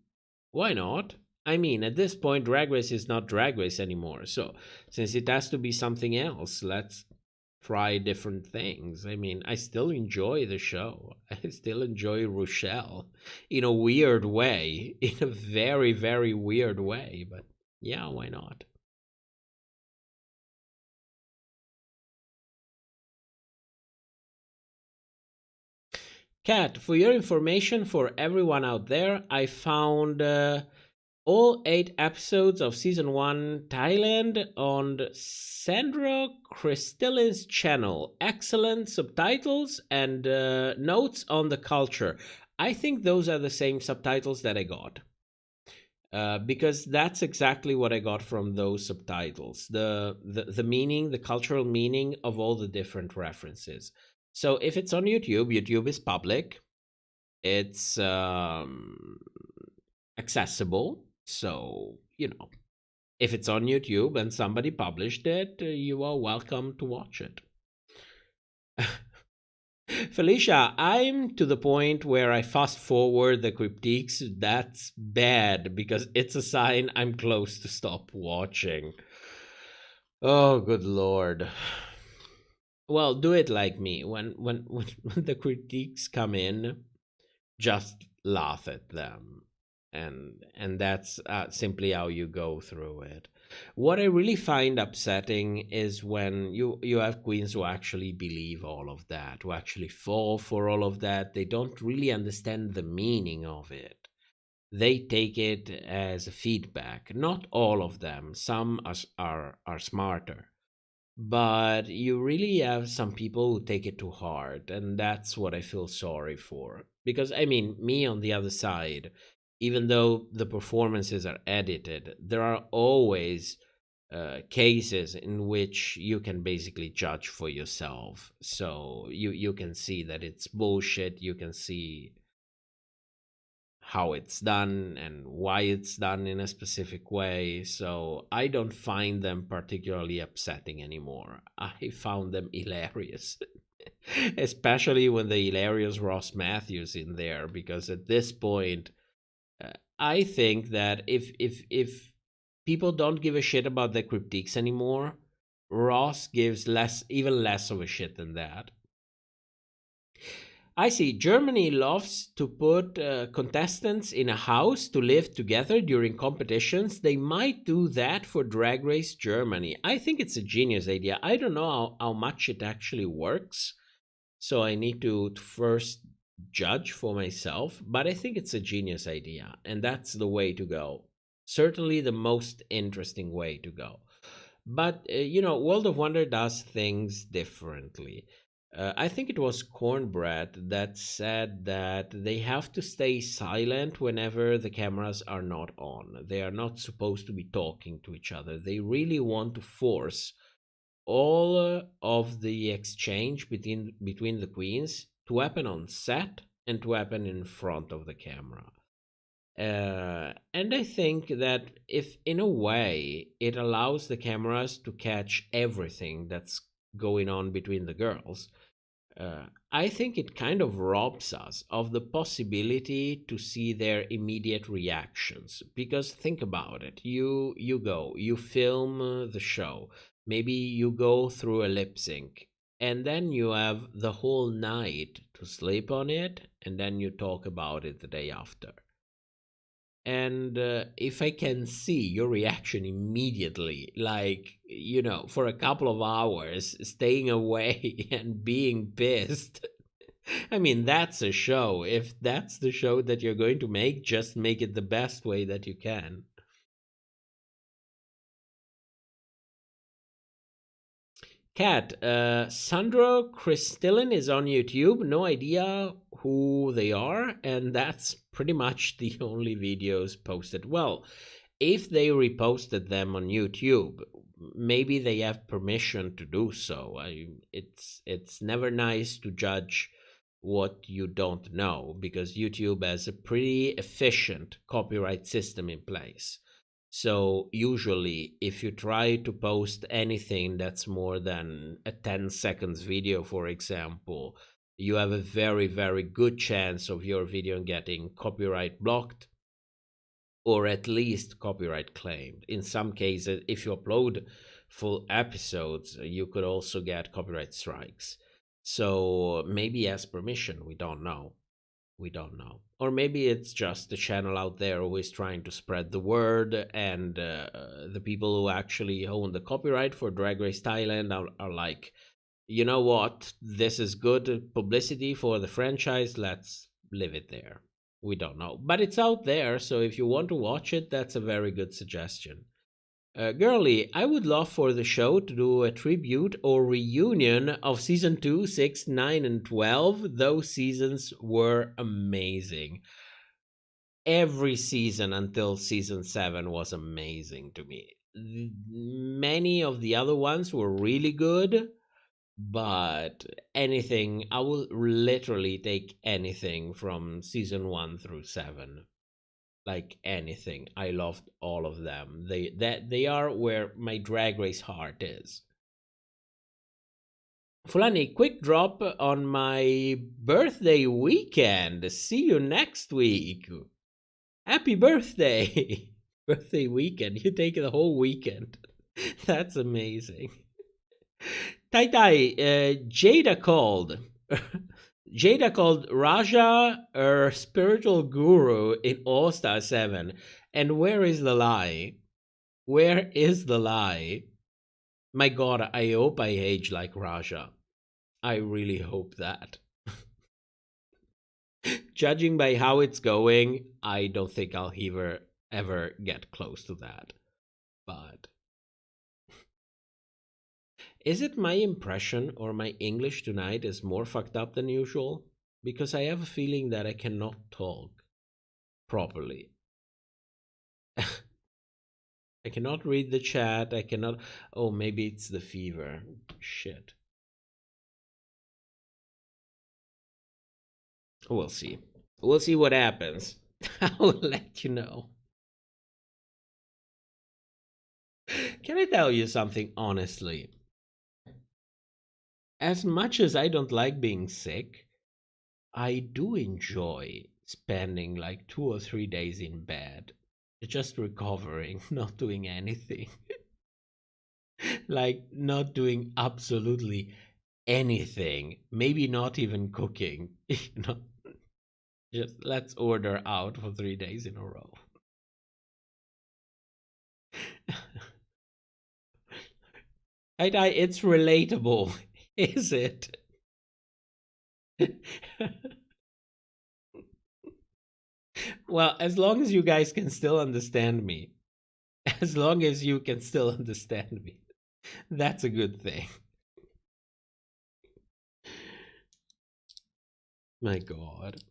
Why not? I mean, at this point, Drag Race is not Drag Race anymore. So, since it has to be something else, let's try different things. I mean, I still enjoy the show. I still enjoy Rochelle in a weird way. In a very, very weird way. But yeah, why not? Kat, for your information, for everyone out there, I found all 8 episodes of season 1 Thailand on Sandra Christillin's channel. Excellent subtitles and notes on the culture. I think those are the same subtitles that I got. Because that's exactly what I got from those subtitles. The meaning, the cultural meaning of all the different references. So if it's on YouTube, YouTube is public. It's accessible. So, you know, if it's on YouTube and somebody published it, you are welcome to watch it. Felicia, I'm to the point where I fast forward the critiques. That's bad because it's a sign I'm close to stop watching. Oh, good Lord. Well, do it like me. When the critiques come in, just laugh at them. And that's simply how you go through it. What I really find upsetting is when you have queens who actually believe all of that, who actually fall for all of that. They don't really understand the meaning of it. They take it as a feedback. Not all of them. Some are smarter. But you really have some people who take it too hard, and that's what I feel sorry for. Because, I mean, me on the other side, even though the performances are edited, there are always cases in which you can basically judge for yourself. So you can see that it's bullshit. You can see how it's done and why it's done in a specific way. So I don't find them particularly upsetting anymore. I found them hilarious. Especially when the hilarious Ross Matthews in there, because at this point, I think that if people don't give a shit about the critiques anymore, Ross gives even less of a shit than that. I see. Germany loves to put contestants in a house to live together during competitions. They might do that for Drag Race Germany. I think it's a genius idea. I don't know how much it actually works, so I need to first judge for myself, but I think it's a genius idea, and that's the way to go. Certainly the most interesting way to go. But, World of Wonder does things differently. I think it was Cornbread that said that they have to stay silent whenever the cameras are not on. They are not supposed to be talking to each other. They really want to force all of the exchange between the queens to happen on set and to happen in front of the camera. And I think that if in a way it allows the cameras to catch everything that's going on between the girls, I think it kind of robs us of the possibility to see their immediate reactions. Because think about it, you film the show, maybe you go through a lip sync, and then you have the whole night to sleep on it, and then you talk about it the day after. And if I can see your reaction immediately, like, for a couple of hours, staying away and being pissed, I mean, that's a show. If that's the show that you're going to make, just make it the best way that you can. Kat, Sandro Christillin is on YouTube. No idea who they are, and that's pretty much the only videos posted. Well, if they reposted them on YouTube, maybe they have permission to do so. It's never nice to judge what you don't know, because YouTube has a pretty efficient copyright system in place. So usually if you try to post anything that's more than a 10 seconds video, for example, you have a very, very good chance of your video getting copyright blocked, or at least copyright claimed. In some cases, if you upload full episodes, you could also get copyright strikes. So maybe he has permission, we don't know. Or maybe it's just the channel out there who is trying to spread the word, and the people who actually own the copyright for Drag Race Thailand are like, you know what? This is good publicity for the franchise. Let's leave it there. We don't know. But it's out there, so if you want to watch it, that's a very good suggestion. Girly, I would love for the show to do a tribute or reunion of season 2, 6, 9, and 12. Those seasons were amazing. Every season until season 7 was amazing to me. Many of the other ones were really good, but anything, I will literally take anything from season 1 through 7. Like anything. I loved all of them. They are where my Drag Race heart is. Fulani, quick drop on my birthday weekend. See you next week. Happy birthday. Birthday weekend. You take the whole weekend. That's amazing. Tai Tai, Jada called. Jada called Raja her spiritual guru in All Star 7. And where is the lie? Where is the lie? My god, I hope I age like Raja. I really hope that. Judging by how it's going, I don't think I'll ever get close to that. But is it my impression or my English tonight is more fucked up than usual? Because I have a feeling that I cannot talk properly. I cannot read the chat. I cannot. Oh, maybe it's the fever. Shit. We'll see. We'll see what happens. I will let you know. Can I tell you something honestly? As much as I don't like being sick, I do enjoy spending like 2 or 3 days in bed, just recovering, not doing anything. Like, not doing absolutely anything. Maybe not even cooking. Just let's order out for 3 days in a row. It's relatable, is it? Well, as long as you guys can still understand me. As long as you can still understand me. That's a good thing. My god.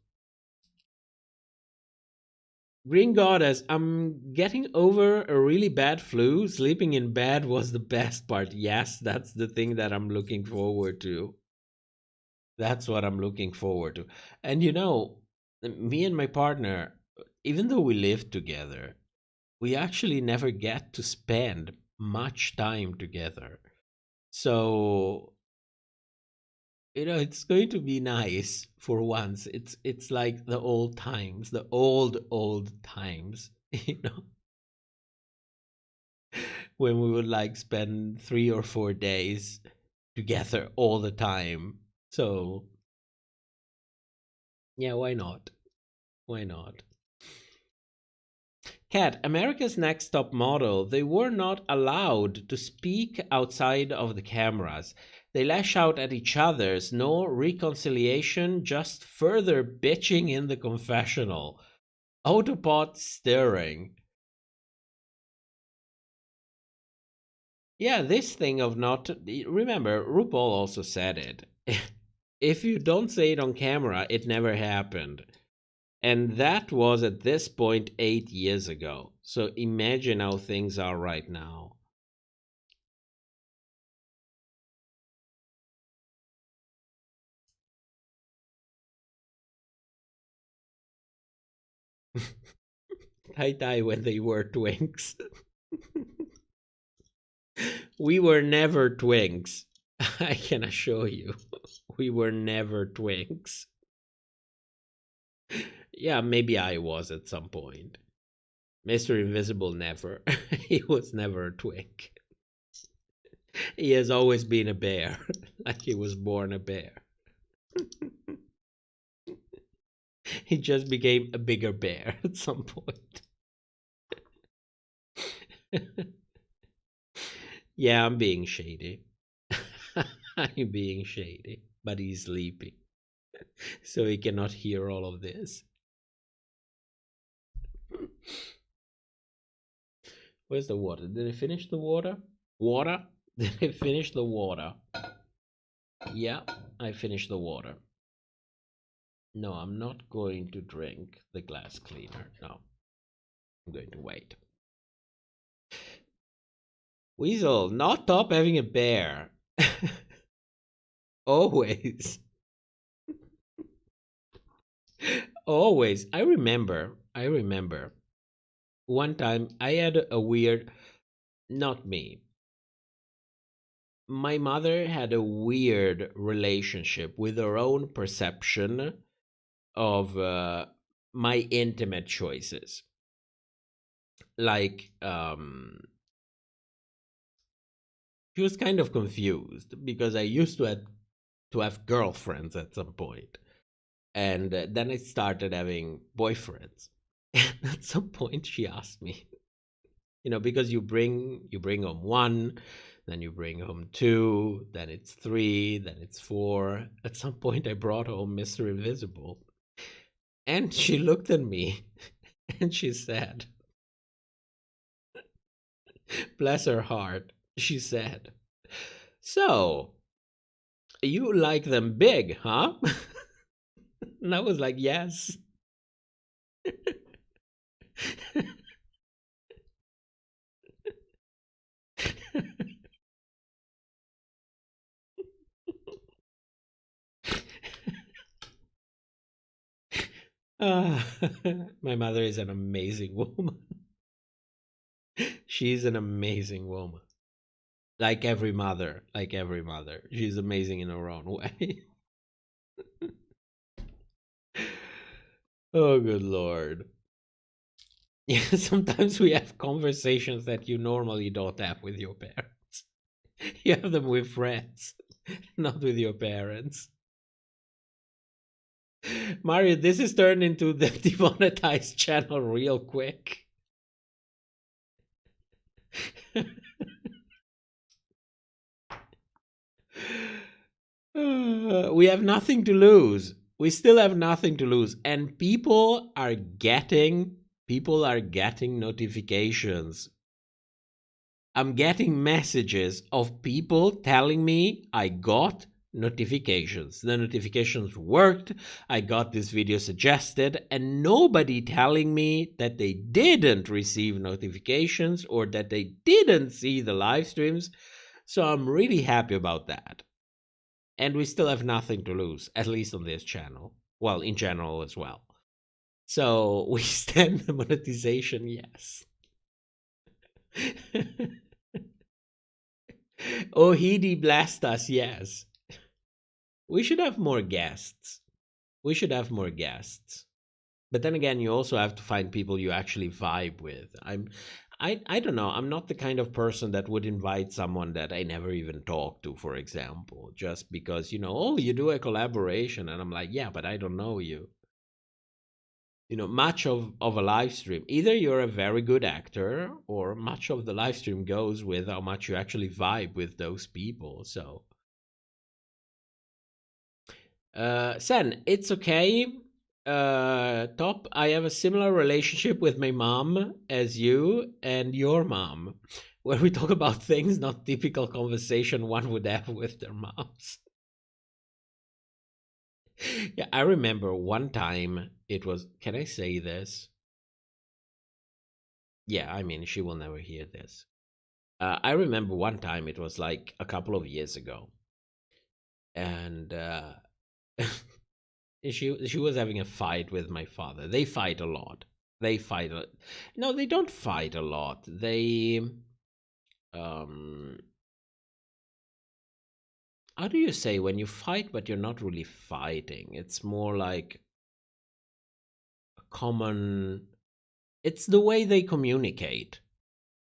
Green Goddess, I'm getting over a really bad flu. Sleeping in bed was the best part. Yes, that's the thing that I'm looking forward to. That's what I'm looking forward to. And you know, me and my partner, even though we live together, we actually never get to spend much time together. So, you know, it's going to be nice for once. It's like the old times, the old times, you know, when we would like spend 3 or 4 days together all the time. So, yeah, why not? Why not? Cat, America's Next Top Model, they were not allowed to speak outside of the cameras. They lash out at each other's, no reconciliation, just further bitching in the confessional. Autopod stirring. Yeah, this thing of not... Remember, RuPaul also said it. If you don't say it on camera, it never happened. And that was at this point 8 years ago. So imagine how things are right now. Tai when they were twinks. We were never twinks. I can assure you. We were never twinks. Yeah, maybe I was at some point. Mr. Invisible never. He was never a twink. He has always been a bear. Like he was born a bear. He just became a bigger bear at some point. Yeah, I'm being shady. I'm being shady, but he's sleeping, so he cannot hear all of this. Where's the water? Did I finish the water? Water? Did I finish the water? Yeah, I finished the water. No, I'm not going to drink the glass cleaner. No, I'm going to wait. Weasel, not stop having a bear. Always. Always. I remember. One time I had a weird, not me. My mother had a weird relationship with her own perception of my intimate choices. Like, she was kind of confused because I used to have girlfriends at some point. And then I started having boyfriends. And at some point she asked me, because you bring home one, then you bring home two, then it's three, then it's four. At some point I brought home Mr. Invisible. And she looked at me and she said, bless her heart, she said, so, you like them big, huh? And I was like, yes. My mother is an amazing woman. She's an amazing woman. Like every mother. She's amazing in her own way. Oh, good Lord. Yeah, sometimes we have conversations that you normally don't have with your parents. You have them with friends, not with your parents. Mario, this is turned into the demonetized channel real quick. We have nothing to lose. We still have nothing to lose. And people are getting notifications. I'm getting messages of people telling me I got notifications. The notifications worked. I got this video suggested, and nobody telling me that they didn't receive notifications or that they didn't see the live streams. So I'm really happy about that. And we still have nothing to lose, at least on this channel. Well, in general as well. So we stand the monetization, yes. Ohidi blast us, yes. We should have more guests. But then again, you also have to find people you actually vibe with. I don't know. I'm not the kind of person that would invite someone that I never even talked to, for example, just because, oh, you do a collaboration. And I'm like, yeah, but I don't know you. Much of a live stream, either you're a very good actor or much of the live stream goes with how much you actually vibe with those people. So, Sen, it's okay. Top, I have a similar relationship with my mom as you and your mom, where we talk about things not typical conversation one would have with their moms. Yeah, I remember one time it was, can I say this? Yeah, I mean, she will never hear this. I remember one time it was like a couple of years ago. And she was having a fight with my father. They fight a lot. No, they don't fight a lot. They how do you say when you fight but you're not really fighting? It's more like a common, it's the way they communicate.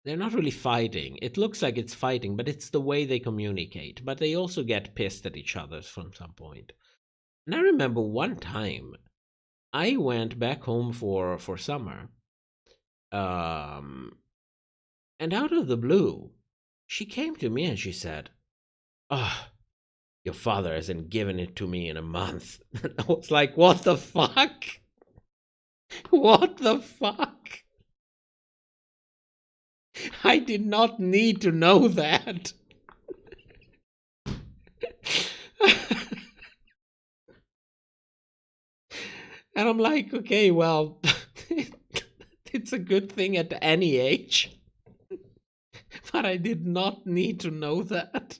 They're not really fighting. It looks like it's fighting, but it's the way they communicate. But they also get pissed at each other from some point. And I remember one time I went back home for summer. And out of the blue, she came to me and she said, "Oh, Your father hasn't given it to me in a month. I was like, what the fuck? What the fuck? I did not need to know that. And I'm like, okay, well, it's a good thing at any age. But I did not need to know that.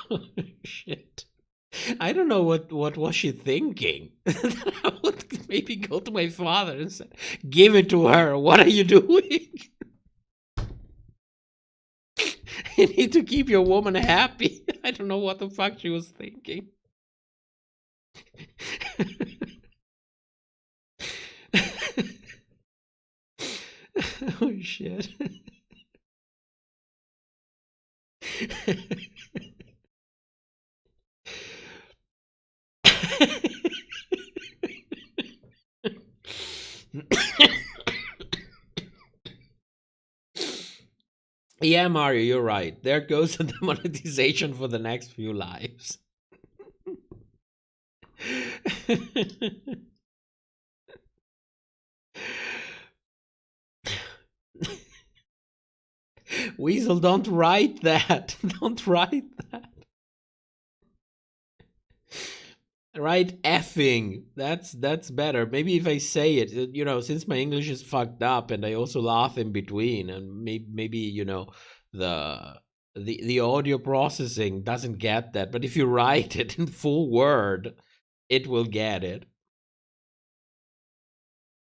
Oh, shit. I don't know what was she thinking. I would maybe go to my father and say, give it to her. What are you doing? You need to keep your woman happy. I don't know what the fuck she was thinking. Oh shit. Yeah, Mario, you're right. There goes the monetization for the next few lives. Weasel, don't write that. Don't write that. Write effing. That's better. Maybe if I say it, you know, since my English is fucked up and I also laugh in between, and maybe you know, the audio processing doesn't get that. But if you write it in full word, it will get it.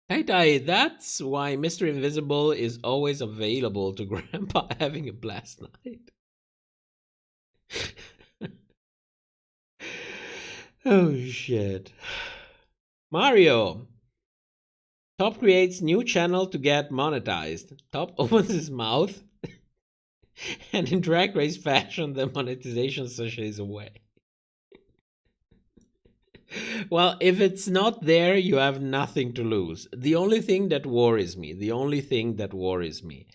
Hey, Dai, that's why Mr. Invisible is always available to Grandpa having a blast night. Oh, shit. Mario. Top creates new channel to get monetized. Top opens his mouth, and in Drag Race fashion, the monetization sashays away. Well, if it's not there, you have nothing to lose. The only thing that worries me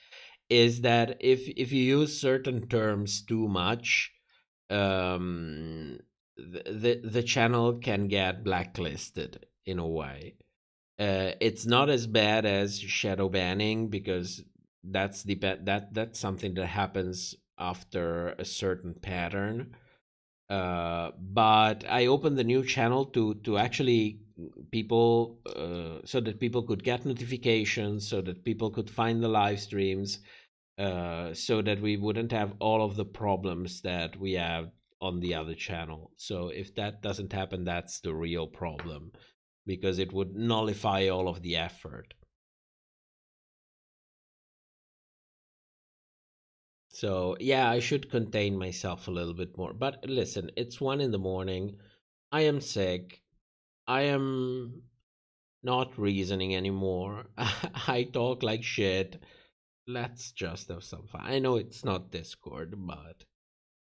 is that if you use certain terms too much, the channel can get blacklisted in a way. It's not as bad as shadow banning because that's something that happens after a certain pattern. But I opened the new channel to actually people so that people could get notifications, so that people could find the live streams, so that we wouldn't have all of the problems that we have on the other channel. So if that doesn't happen, that's the real problem, because it would nullify all of the effort. So yeah, I should contain myself a little bit more. But listen, it's 1 a.m. I am sick. I am not reasoning anymore. I talk like shit. Let's just have some fun. I know it's not Discord, but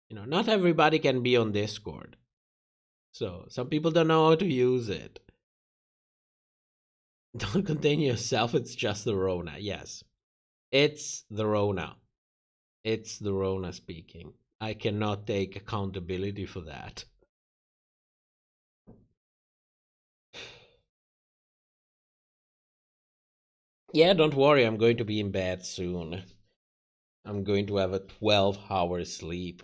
you know, not everybody can be on Discord. So some people don't know how to use it. Don't contain yourself, it's just the Rona. Yes. It's the Rona. It's the Rona speaking. I cannot take accountability for that. Yeah, don't worry, I'm going to be in bed soon. I'm going to have a 12-hour sleep.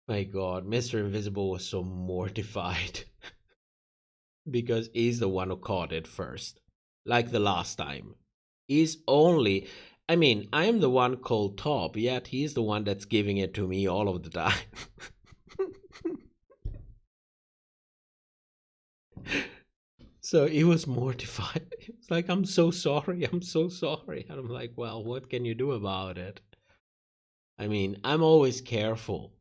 My god, Mr. Invisible was so mortified. Because he's the one who caught it first. Like the last time. He's only... I mean, I am the one called top, yet he's the one that's giving it to me all of the time. So he was mortified. He was like, I'm so sorry, I'm so sorry. And I'm like, well, what can you do about it? I mean, I'm always careful.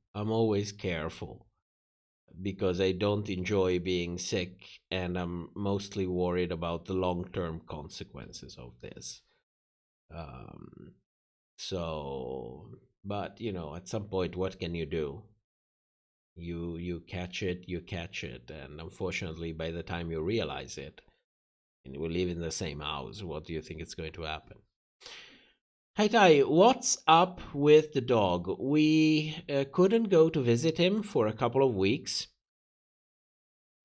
Because I don't enjoy being sick, and I'm mostly worried about the long-term consequences of this. So, but you know, at some point, what can you do? You catch it, and unfortunately, by the time you realize it, And we live in the same house. What do you think is going to happen? Hi, Tai. What's up with the dog? We couldn't go to visit him for a couple of weeks.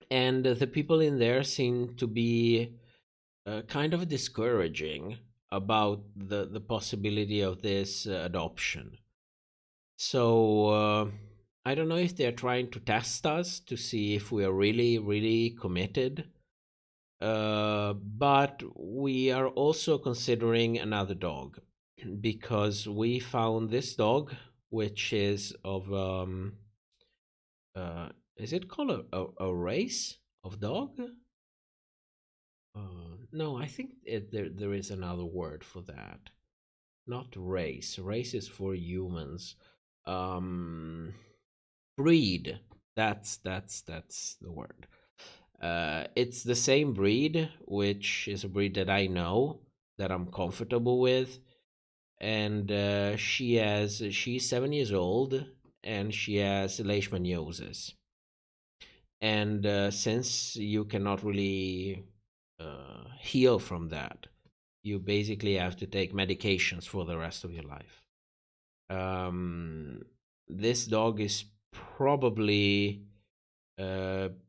And the people in there seem to be kind of discouraging about the possibility of this adoption. So I don't know if they're trying to test us to see if we are really, really committed. But we are also considering another dog because we found this dog, which is of is it called a race of dog? No, I think there is another word for that. Not race. Race is for humans. Breed. That's the word. It's the same breed, which is a breed that I know, that I'm comfortable with, and she's 7 years old, and she has leishmaniosis. And since you cannot really heal from that, you basically have to take medications for the rest of your life. This dog is probably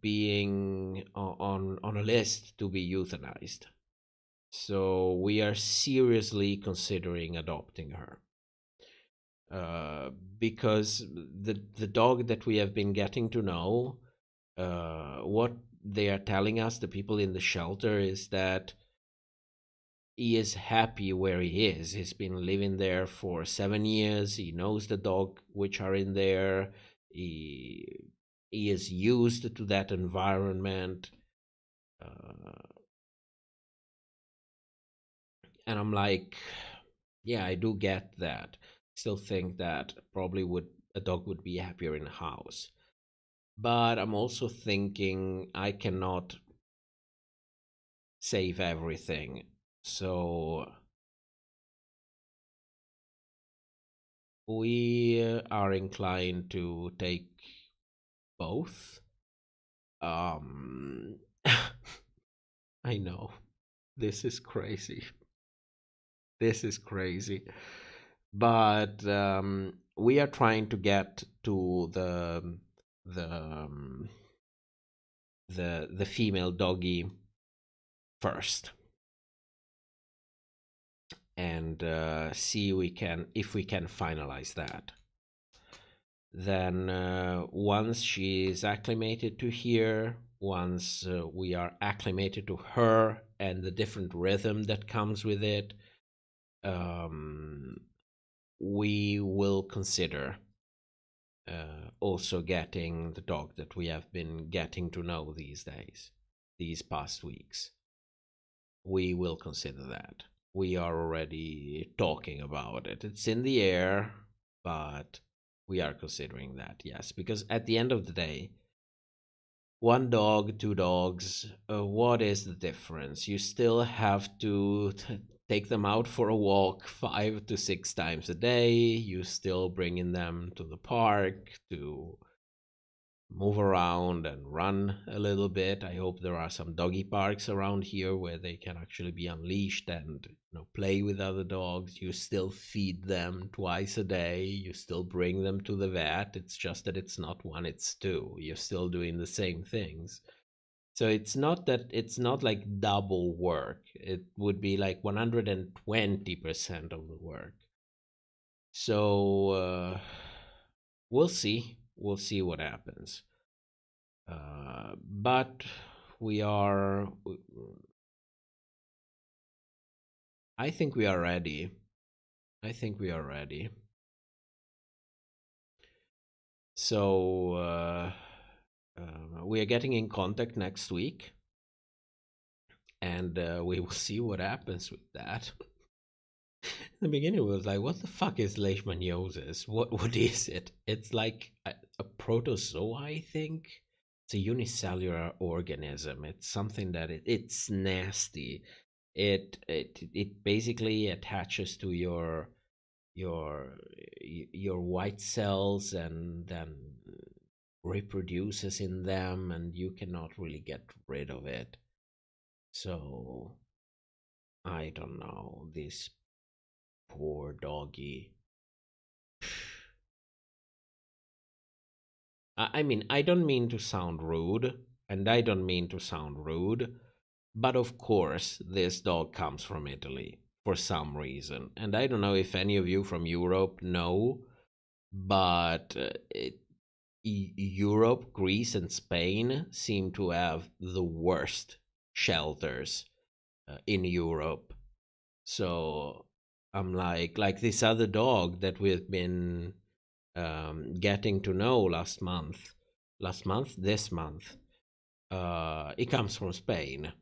being on a list to be euthanized. So we are seriously considering adopting her. Because the dog that we have been getting to know, what they are telling us, the people in the shelter, is that he is happy where he is. He's been living there for 7 years. He knows the dog which are in there. He is used to that environment. And I'm like, yeah, I do get that. Still think that probably a dog would be happier in a house. But I'm also thinking I cannot save everything. So we are inclined to take both. I know. This is crazy. This is crazy. But we are trying to get to the female doggy first, and see if we can finalize that. Then once she's acclimated to here, once we are acclimated to her and the different rhythm that comes with it, we will consider also getting the dog that we have been getting to know these past weeks. We will consider that. We are already talking about it. It's in the air, but we are considering that, yes. Because at the end of the day, 1 dog, 2 dogs, what is the difference? You still have to take them out for a walk 5 to 6 times a day. You still bringing them to the park to move around and run a little bit. I hope there are some doggy parks around here where they can actually be unleashed and play with other dogs. You still feed them twice a day. You still bring them to the vet. It's just that it's not 1, it's 2. You're still doing the same things. So it's not like double work. It would be like 120% of the work. So we'll see. We'll see what happens. But I think we are ready. So we are getting in contact next week, and we will see what happens with that. In the beginning, it was like, what the fuck is leishmaniosis? What is it? It's like a protozoa, I think. It's a unicellular organism. It's something that it's nasty. It basically attaches to your white cells and then reproduces in them, and you cannot really get rid of it. So I don't know, this poor doggy. I mean, I don't mean to sound rude, and I don't mean to sound rude, but of course, this dog comes from Italy for some reason. And I don't know if any of you from Europe know, but Europe, Greece, and Spain seem to have the worst shelters in Europe. So I'm like this other dog that we've been getting to know this month, it comes from Spain,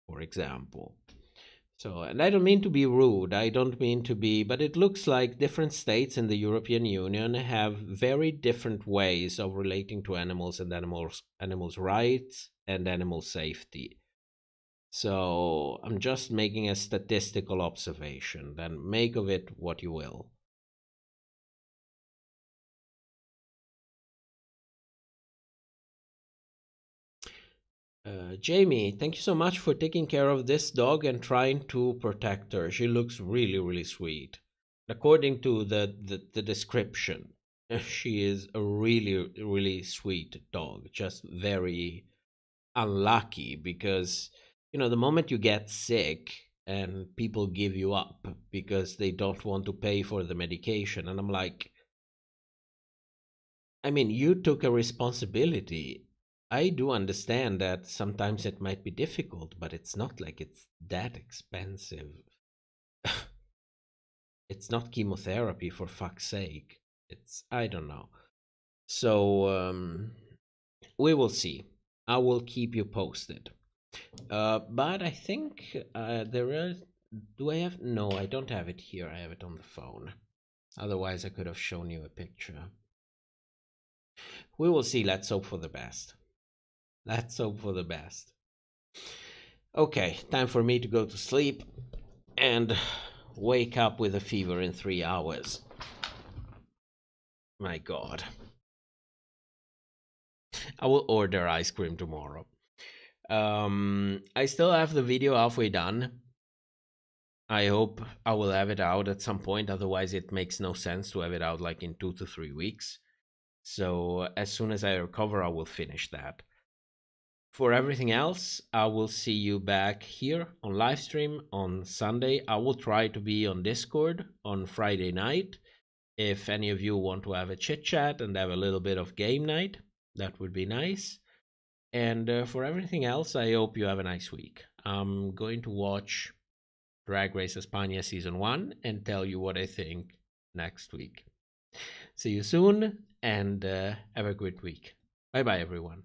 for example. So, and I don't mean to be rude, but it looks like different states in the European Union have very different ways of relating to animals and animals' rights and animal safety. So I'm just making a statistical observation, then make of it what you will. Jamie, thank you so much for taking care of this dog and trying to protect her. She looks really, really sweet. According to the description, she is a really, really sweet dog. Just very unlucky because, you know, the moment you get sick and people give you up because they don't want to pay for the medication. And I'm like, I mean, you took a responsibility. I do understand that sometimes it might be difficult, but it's not like it's that expensive. It's not chemotherapy, for fuck's sake. I don't know. So, we will see. I will keep you posted. But I think there is. Do I have? No, I don't have it here. I have it on the phone. Otherwise, I could have shown you a picture. We will see. Let's hope for the best. Let's hope for the best. Okay, time for me to go to sleep and wake up with a fever in 3 hours. My God. I will order ice cream tomorrow. I still have the video halfway done. I hope I will have it out at some point. Otherwise, it makes no sense to have it out like in 2 to 3 weeks. So as soon as I recover, I will finish that. For everything else, I will see you back here on Livestream on Sunday. I will try to be on Discord on Friday night. If any of you want to have a chit chat and have a little bit of game night, that would be nice. And for everything else, I hope you have a nice week. I'm going to watch Drag Race España Season 1 and tell you what I think next week. See you soon and have a great week. Bye-bye, everyone.